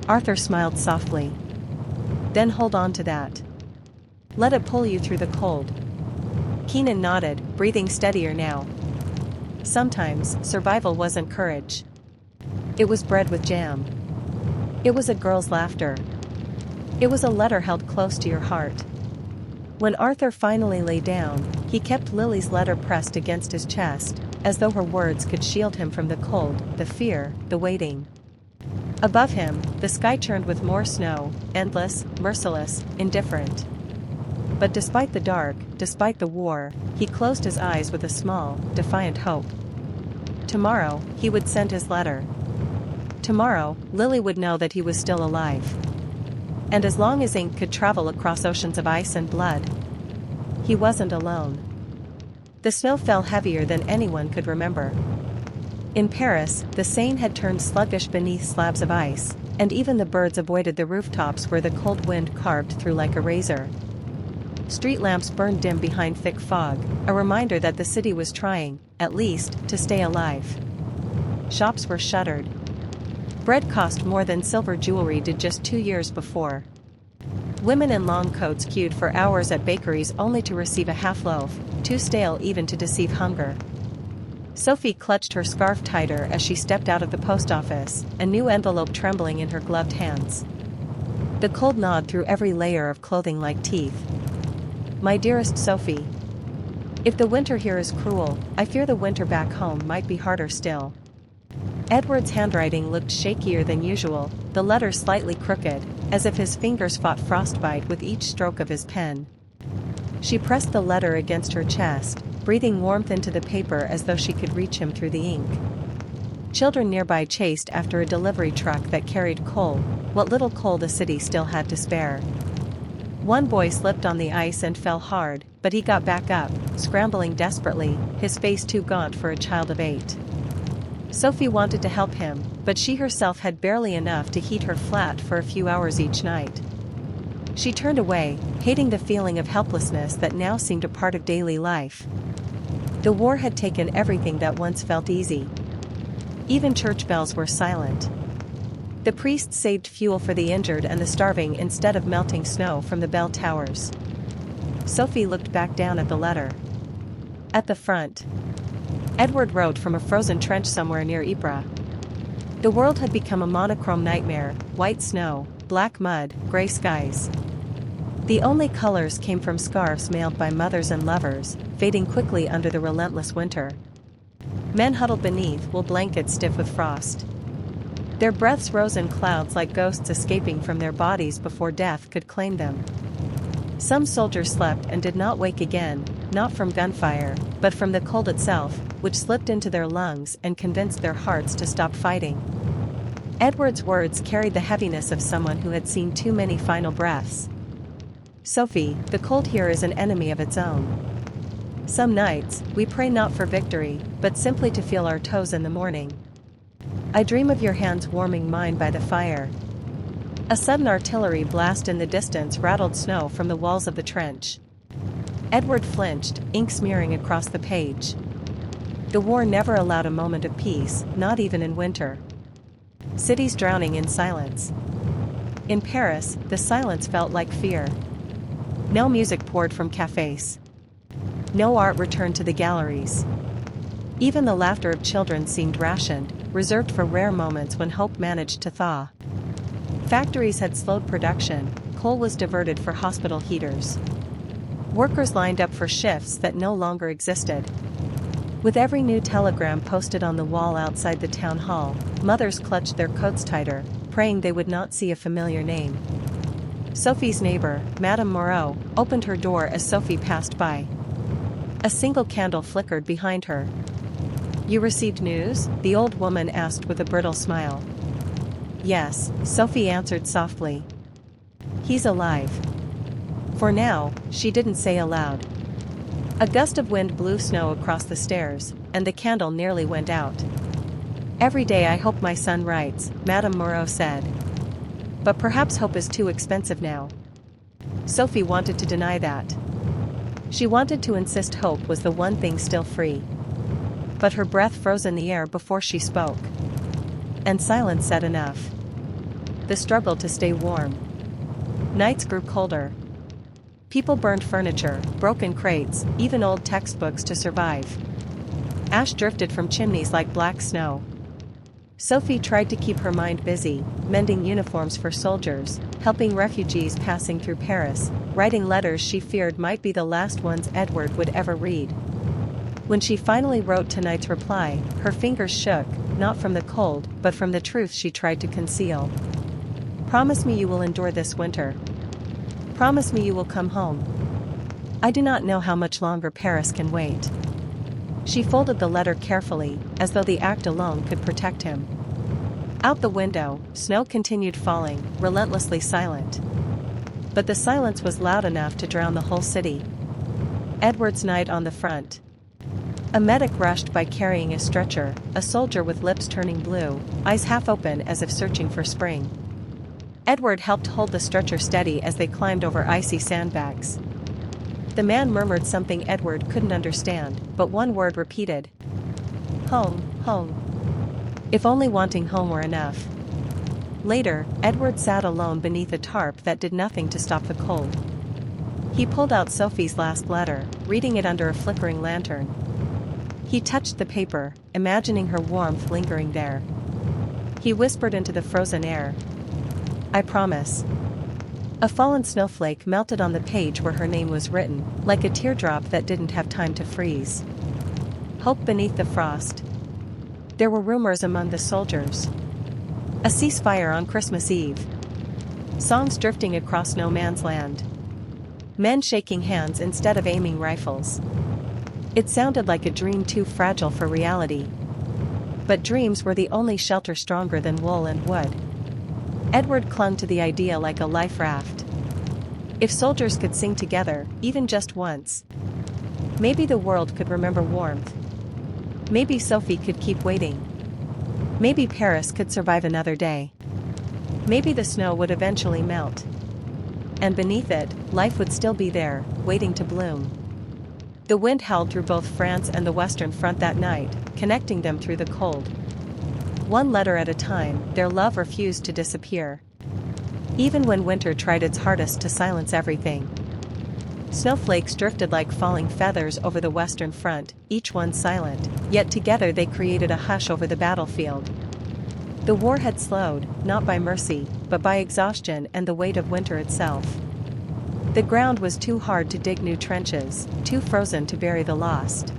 Arthur smiled softly. "Then hold on to that. Let it pull you through the cold." Keenan nodded, breathing steadier now. Sometimes, survival wasn't courage. It was bread with jam. It was a girl's laughter. It was a letter held close to your heart. When Arthur finally lay down, he kept Lily's letter pressed against his chest, as though her words could shield him from the cold, the fear, the waiting. Above him, the sky churned with more snow, endless, merciless, indifferent. But despite the dark, despite the war, he closed his eyes with a small, defiant hope. Tomorrow, he would send his letter. Tomorrow, Lily would know that he was still alive. And as long as ink could travel across oceans of ice and blood, he wasn't alone. The snow fell heavier than anyone could remember. In Paris, the Seine had turned sluggish beneath slabs of ice, and even the birds avoided the rooftops where the cold wind carved through like a razor. Street lamps burned dim behind thick fog, a reminder that the city was trying, at least, to stay alive. Shops were shuttered. Bread cost more than silver jewelry did just 2 years before. Women in long coats queued for hours at bakeries only to receive a half loaf, too stale even to deceive hunger. Sophie clutched her scarf tighter as she stepped out of the post office, a new envelope trembling in her gloved hands. The cold gnawed through every layer of clothing like teeth. "My dearest Sophie. If the winter here is cruel, I fear the winter back home might be harder still." Edward's handwriting looked shakier than usual, the letter slightly crooked, as if his fingers fought frostbite with each stroke of his pen. She pressed the letter against her chest, breathing warmth into the paper as though she could reach him through the ink. Children nearby chased after a delivery truck that carried coal, what little coal the city still had to spare. One boy slipped on the ice and fell hard, but he got back up, scrambling desperately, his face too gaunt for a child of 8. Sophie wanted to help him, but she herself had barely enough to heat her flat for a few hours each night. She turned away, hating the feeling of helplessness that now seemed a part of daily life. The war had taken everything that once felt easy. Even church bells were silent. The priests saved fuel for the injured and the starving instead of melting snow from the bell towers. Sophie looked back down at the letter. At the front, Edward wrote from a frozen trench somewhere near Ypres. The world had become a monochrome nightmare, white snow, black mud, gray skies. The only colors came from scarves mailed by mothers and lovers, fading quickly under the relentless winter. Men huddled beneath wool blankets stiff with frost. Their breaths rose in clouds like ghosts escaping from their bodies before death could claim them. Some soldiers slept and did not wake again, not from gunfire, but from the cold itself, which slipped into their lungs and convinced their hearts to stop fighting. Edward's words carried the heaviness of someone who had seen too many final breaths. "Sophie, the cold here is an enemy of its own. Some nights, we pray not for victory, but simply to feel our toes in the morning. I dream of your hands warming mine by the fire." A sudden artillery blast in the distance rattled snow from the walls of the trench. Edward flinched, ink smearing across the page. The war never allowed a moment of peace, not even in winter. Cities drowning in silence. In Paris, the silence felt like fear. No music poured from cafes. No art returned to the galleries. Even the laughter of children seemed rationed, reserved for rare moments when hope managed to thaw. Factories had slowed production, coal was diverted for hospital heaters. Workers lined up for shifts that no longer existed. With every new telegram posted on the wall outside the town hall, mothers clutched their coats tighter, praying they would not see a familiar name. Sophie's neighbor, Madame Moreau, opened her door as Sophie passed by. A single candle flickered behind her. "You received news?" the old woman asked with a brittle smile. "Yes," Sophie answered softly. "He's alive." "For now," she didn't say aloud. A gust of wind blew snow across the stairs, and the candle nearly went out. "Every day I hope my son writes," Madame Moreau said. "But perhaps hope is too expensive now." Sophie wanted to deny that. She wanted to insist hope was the one thing still free. But her breath froze in the air before she spoke. And silence said enough. The struggle to stay warm. Nights grew colder. People burned furniture, broken crates, even old textbooks to survive. Ash drifted from chimneys like black snow. Sophie tried to keep her mind busy, mending uniforms for soldiers, helping refugees passing through Paris, writing letters she feared might be the last ones Edward would ever read. When she finally wrote tonight's reply, her fingers shook, not from the cold, but from the truth she tried to conceal. "Promise me you will endure this winter. Promise me you will come home. I do not know how much longer Paris can wait." She folded the letter carefully, as though the act alone could protect him. Out the window, snow continued falling, relentlessly silent. But the silence was loud enough to drown the whole city. Edward's night on the front. A medic rushed by carrying a stretcher, a soldier with lips turning blue, eyes half open as if searching for spring. Edward helped hold the stretcher steady as they climbed over icy sandbags. The man murmured something Edward couldn't understand, but one word repeated. "Home, home." If only wanting home were enough. Later, Edward sat alone beneath a tarp that did nothing to stop the cold. He pulled out Sophie's last letter, reading it under a flickering lantern. He touched the paper, imagining her warmth lingering there. He whispered into the frozen air. "I promise." A fallen snowflake melted on the page where her name was written, like a teardrop that didn't have time to freeze. Hope beneath the frost. There were rumors among the soldiers. A ceasefire on Christmas Eve. Songs drifting across no man's land. Men shaking hands instead of aiming rifles. It sounded like a dream too fragile for reality. But dreams were the only shelter stronger than wool and wood. Edward clung to the idea like a life raft. If soldiers could sing together, even just once, maybe the world could remember warmth. Maybe Sophie could keep waiting. Maybe Paris could survive another day. Maybe the snow would eventually melt. And beneath it, life would still be there, waiting to bloom. The wind howled through both France and the Western Front that night, connecting them through the cold. One letter at a time, their love refused to disappear. Even when winter tried its hardest to silence everything. Snowflakes drifted like falling feathers over the Western Front, each one silent, yet together they created a hush over the battlefield. The war had slowed, not by mercy, but by exhaustion and the weight of winter itself. The ground was too hard to dig new trenches, too frozen to bury the lost.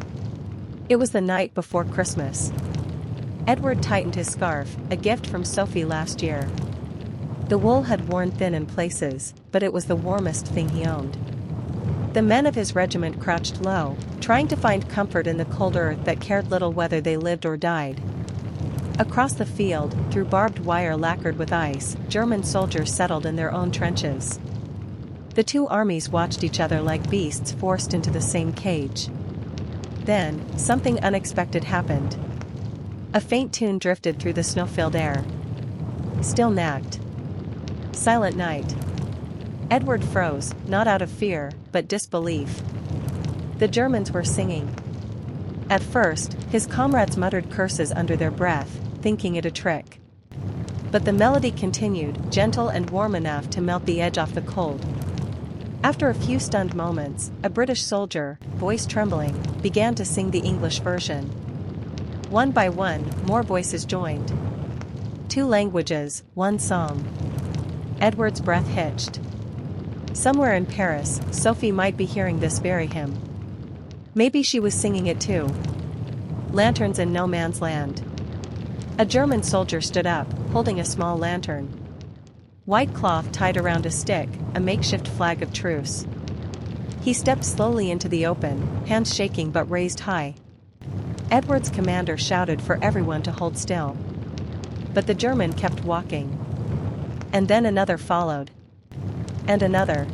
It was the night before Christmas. Edward tightened his scarf, a gift from Sophie last year. The wool had worn thin in places, but it was the warmest thing he owned. The men of his regiment crouched low, trying to find comfort in the cold earth that cared little whether they lived or died. Across the field, through barbed wire lacquered with ice, German soldiers settled in their own trenches. The two armies watched each other like beasts forced into the same cage. Then, something unexpected happened. A faint tune drifted through the snow-filled air. Still Nacht. Silent night. Edward froze, not out of fear, but disbelief. The Germans were singing. At first, his comrades muttered curses under their breath, thinking it a trick. But the melody continued, gentle and warm enough to melt the edge off the cold. After a few stunned moments, a British soldier, voice trembling, began to sing the English version. One by one, more voices joined. Two languages, one song. Edward's breath hitched. Somewhere in Paris, Sophie might be hearing this very hymn. Maybe she was singing it too. Lanterns in no man's land. A German soldier stood up, holding a small lantern. White cloth tied around a stick, a makeshift flag of truce. He stepped slowly into the open, hands shaking but raised high. Edward's commander shouted for everyone to hold still. But the German kept walking. And then another followed. And another.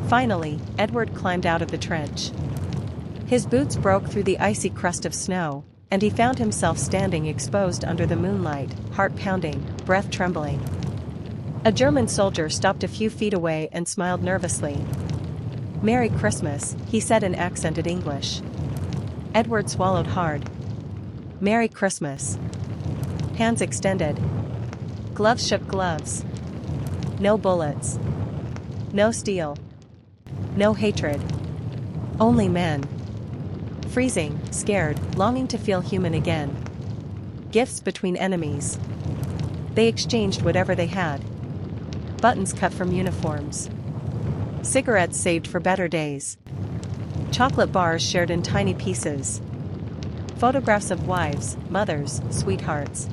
Finally, Edward climbed out of the trench. His boots broke through the icy crust of snow, and he found himself standing exposed under the moonlight, heart pounding, breath trembling. A German soldier stopped a few feet away and smiled nervously. "Merry Christmas," he said in accented English. Edward swallowed hard. "Merry Christmas." Hands extended. Gloves shook gloves. No bullets. No steel. No hatred. Only men. Freezing, scared, longing to feel human again. Gifts between enemies. They exchanged whatever they had. Buttons cut from uniforms. Cigarettes saved for better days. Chocolate bars shared in tiny pieces. Photographs of wives, mothers, sweethearts.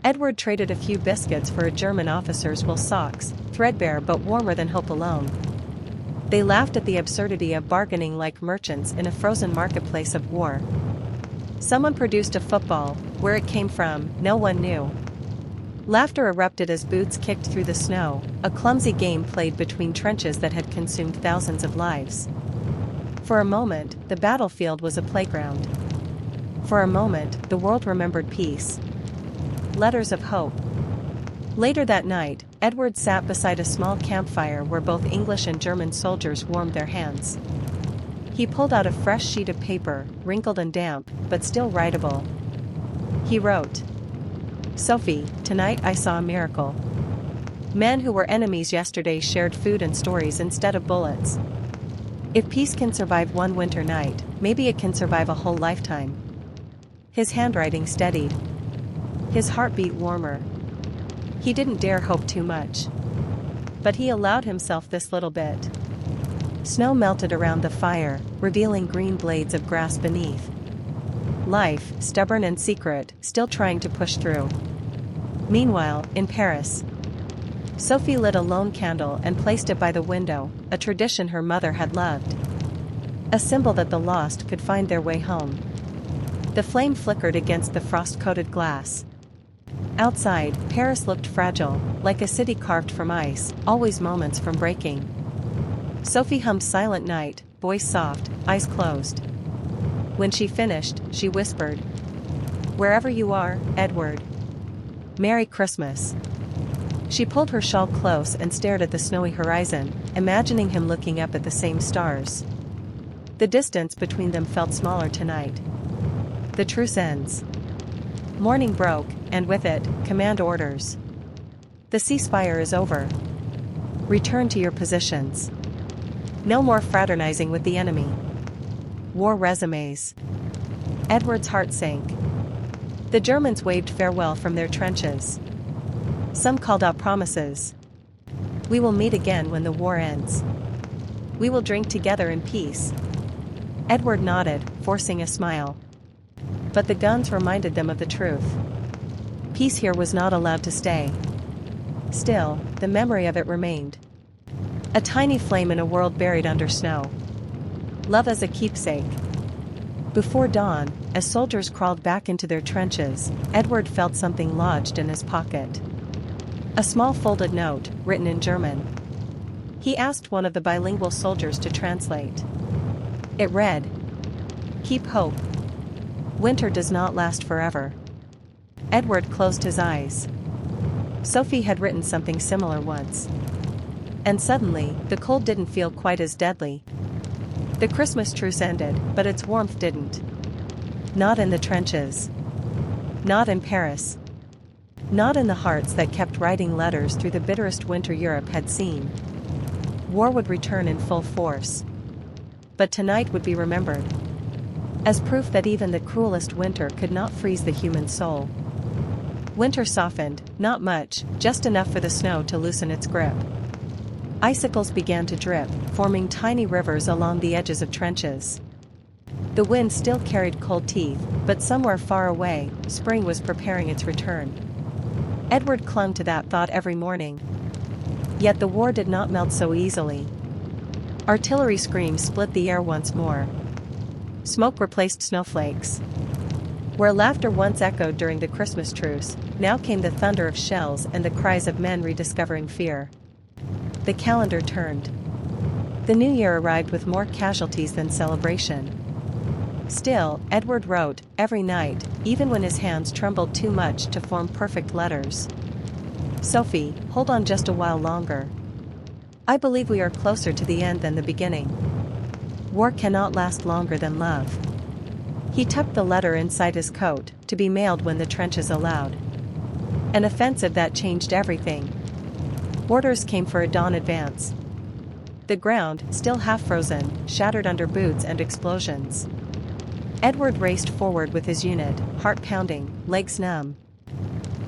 Edward traded a few biscuits for a German officer's wool socks, threadbare but warmer than hope alone. They laughed at the absurdity of bargaining like merchants in a frozen marketplace of war. Someone produced a football, where it came from, no one knew. Laughter erupted as boots kicked through the snow, a clumsy game played between trenches that had consumed thousands of lives. For a moment, the battlefield was a playground. For a moment, the world remembered peace. Letters of hope. Later that night, Edward sat beside a small campfire where both English and German soldiers warmed their hands. He pulled out a fresh sheet of paper, wrinkled and damp, but still writable. He wrote, "Sophie, tonight I saw a miracle. Men who were enemies yesterday shared food and stories instead of bullets. If peace can survive one winter night, maybe it can survive a whole lifetime." His handwriting steadied. His heart beat warmer. He didn't dare hope too much. But he allowed himself this little bit. Snow melted around the fire, revealing green blades of grass beneath. Life, stubborn and secret, still trying to push through. Meanwhile, in Paris, Sophie lit a lone candle and placed it by the window, a tradition her mother had loved. A symbol that the lost could find their way home. The flame flickered against the frost-coated glass. Outside, Paris looked fragile, like a city carved from ice, always moments from breaking. Sophie hummed Silent Night, voice soft, eyes closed. When she finished, she whispered, "Wherever you are, Edward. Merry Christmas." She pulled her shawl close and stared at the snowy horizon, imagining him looking up at the same stars. The distance between them felt smaller tonight. The truce ends. Morning broke, and with it, command orders. The ceasefire is over. Return to your positions. No more fraternizing with the enemy. War resumes. Edward's heart sank. The Germans waved farewell from their trenches. Some called out promises. "We will meet again when the war ends. We will drink together in peace." Edward nodded, forcing a smile. But the guns reminded them of the truth. Peace here was not allowed to stay. Still, the memory of it remained. A tiny flame in a world buried under snow. Love as a keepsake. Before dawn, as soldiers crawled back into their trenches, Edward felt something lodged in his pocket. A small folded note, written in German. He asked one of the bilingual soldiers to translate. It read, "Keep hope. Winter does not last forever." Edward closed his eyes. Sophie had written something similar once. And suddenly, the cold didn't feel quite as deadly. The Christmas truce ended, but its warmth didn't. Not in the trenches. Not in Paris. Not in the hearts that kept writing letters through the bitterest winter Europe had seen. War would return in full force. But tonight would be remembered as proof that even the cruelest winter could not freeze the human soul. Winter softened, not much, just enough for the snow to loosen its grip. Icicles began to drip, forming tiny rivers along the edges of trenches. The wind still carried cold teeth, but somewhere far away, spring was preparing its return. Edward clung to that thought every morning. Yet the war did not melt so easily. Artillery screams split the air once more. Smoke replaced snowflakes. Where laughter once echoed during the Christmas truce, now came the thunder of shells and the cries of men rediscovering fear. The calendar turned. The new year arrived with more casualties than celebration. Still, Edward wrote, every night, even when his hands trembled too much to form perfect letters. Sophie, hold on just a while longer. I believe we are closer to the end than the beginning. War cannot last longer than love. He tucked the letter inside his coat, to be mailed when the trenches allowed. An offensive that changed everything. Orders came for a dawn advance. The ground, still half frozen, shattered under boots and explosions. Edward raced forward with his unit, heart pounding, legs numb.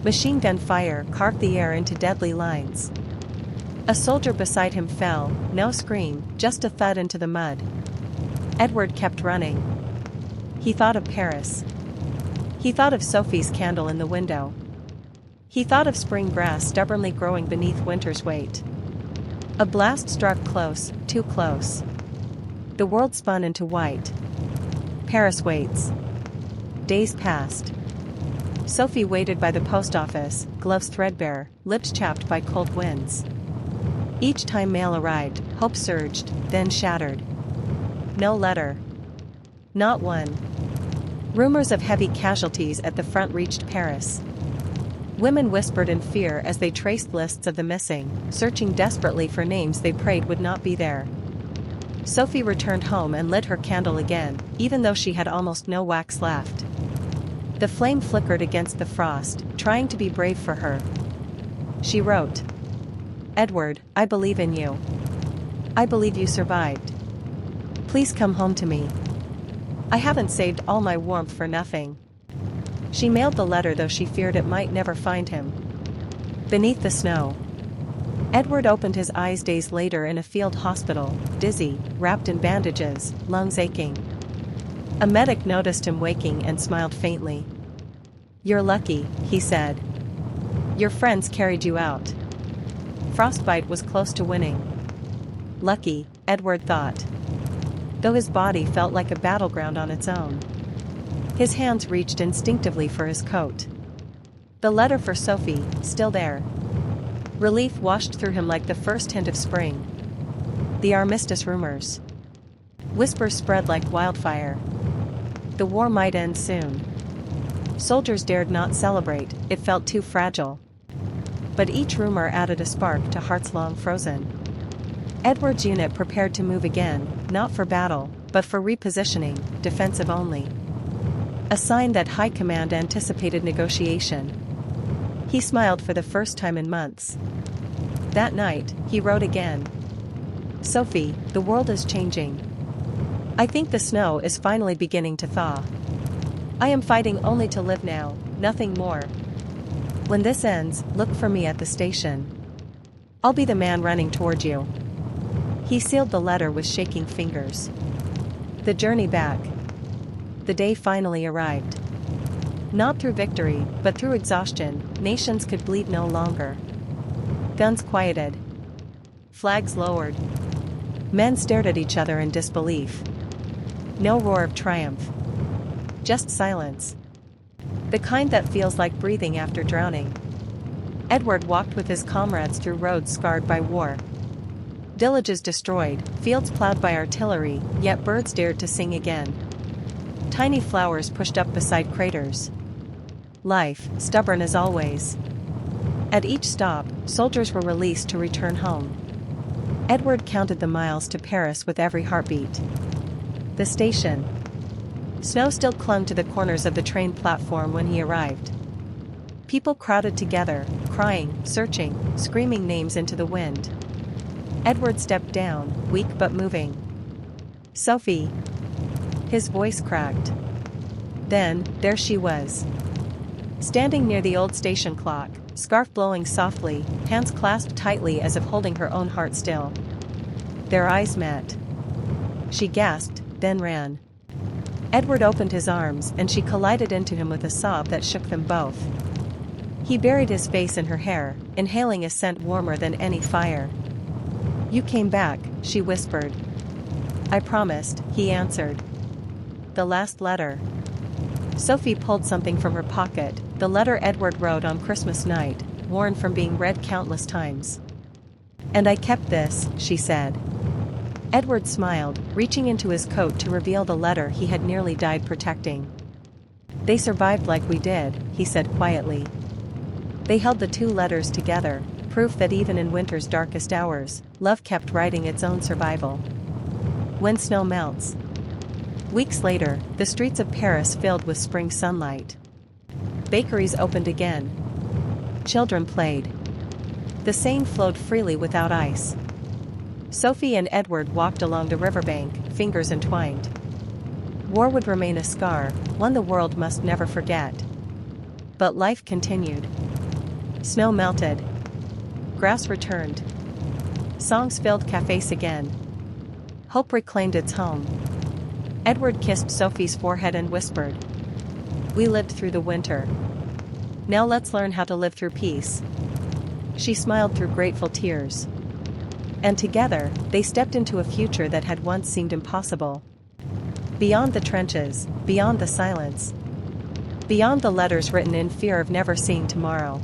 Machine gun fire carved the air into deadly lines. A soldier beside him fell, no scream, just a thud into the mud. Edward kept running. He thought of Paris. He thought of Sophie's candle in the window. He thought of spring grass stubbornly growing beneath winter's weight. A blast struck close, too close. The world spun into white. Paris waits. Days passed. Sophie waited by the post office, gloves threadbare, lips chapped by cold winds. Each time mail arrived, hope surged, then shattered. No letter. Not one. Rumors of heavy casualties at the front reached Paris. Women whispered in fear as they traced lists of the missing, searching desperately for names they prayed would not be there. Sophie returned home and lit her candle again, even though she had almost no wax left. The flame flickered against the frost, trying to be brave for her. She wrote, Edward, I believe in you. I believe you survived. Please come home to me. I haven't saved all my warmth for nothing. She mailed the letter though she feared it might never find him. Beneath the snow. Edward opened his eyes days later in a field hospital, dizzy, wrapped in bandages, lungs aching. A medic noticed him waking and smiled faintly. You're lucky, he said. Your friends carried you out. Frostbite was close to winning. Lucky, Edward thought. Though his body felt like a battleground on its own. His hands reached instinctively for his coat. The letter for Sophie, still there. Relief washed through him like the first hint of spring. The armistice rumors. Whispers spread like wildfire. The war might end soon. Soldiers dared not celebrate, it felt too fragile. But each rumor added a spark to hearts long frozen. Edward's unit prepared to move again, not for battle, but for repositioning, defensive only. A sign that high command anticipated negotiation. He smiled for the first time in months. That night, he wrote again. Sophie, the world is changing. I think the snow is finally beginning to thaw. I am fighting only to live now, nothing more. When this ends, look for me at the station. I'll be the man running toward you. He sealed the letter with shaking fingers. The journey back. The day finally arrived. Not through victory, but through exhaustion, nations could bleed no longer. Guns quieted. Flags lowered. Men stared at each other in disbelief. No roar of triumph. Just silence. The kind that feels like breathing after drowning. Edward walked with his comrades through roads scarred by war. Villages destroyed, fields plowed by artillery, yet birds dared to sing again. Tiny flowers pushed up beside craters. Life, stubborn as always. At each stop, soldiers were released to return home. Edward counted the miles to Paris with every heartbeat. The station. Snow still clung to the corners of the train platform when he arrived. People crowded together, crying, searching, screaming names into the wind. Edward stepped down, weak but moving. "Sophie." His voice cracked. Then, there she was. Standing near the old station clock, scarf blowing softly, hands clasped tightly as if holding her own heart still. Their eyes met. She gasped, then ran. Edward opened his arms and she collided into him with a sob that shook them both. He buried his face in her hair, inhaling a scent warmer than any fire. "You came back," she whispered. "I promised," he answered. "The last letter." Sophie pulled something from her pocket, the letter Edward wrote on Christmas night, worn from being read countless times. "And I kept this," she said. Edward smiled, reaching into his coat to reveal the letter he had nearly died protecting. "They survived like we did," he said quietly. They held the two letters together, proof that even in winter's darkest hours, love kept writing its own survival. When snow melts. Weeks later, the streets of Paris filled with spring sunlight. Bakeries opened again. Children played. The Seine flowed freely without ice. Sophie and Edward walked along the riverbank, fingers entwined. War would remain a scar, one the world must never forget. But life continued. Snow melted. Grass returned. Songs filled cafes again. Hope reclaimed its home. Edward kissed Sophie's forehead and whispered, "We lived through the winter. Now let's learn how to live through peace." She smiled through grateful tears. And together, they stepped into a future that had once seemed impossible. Beyond the trenches, beyond the silence. Beyond the letters written in fear of never seeing tomorrow.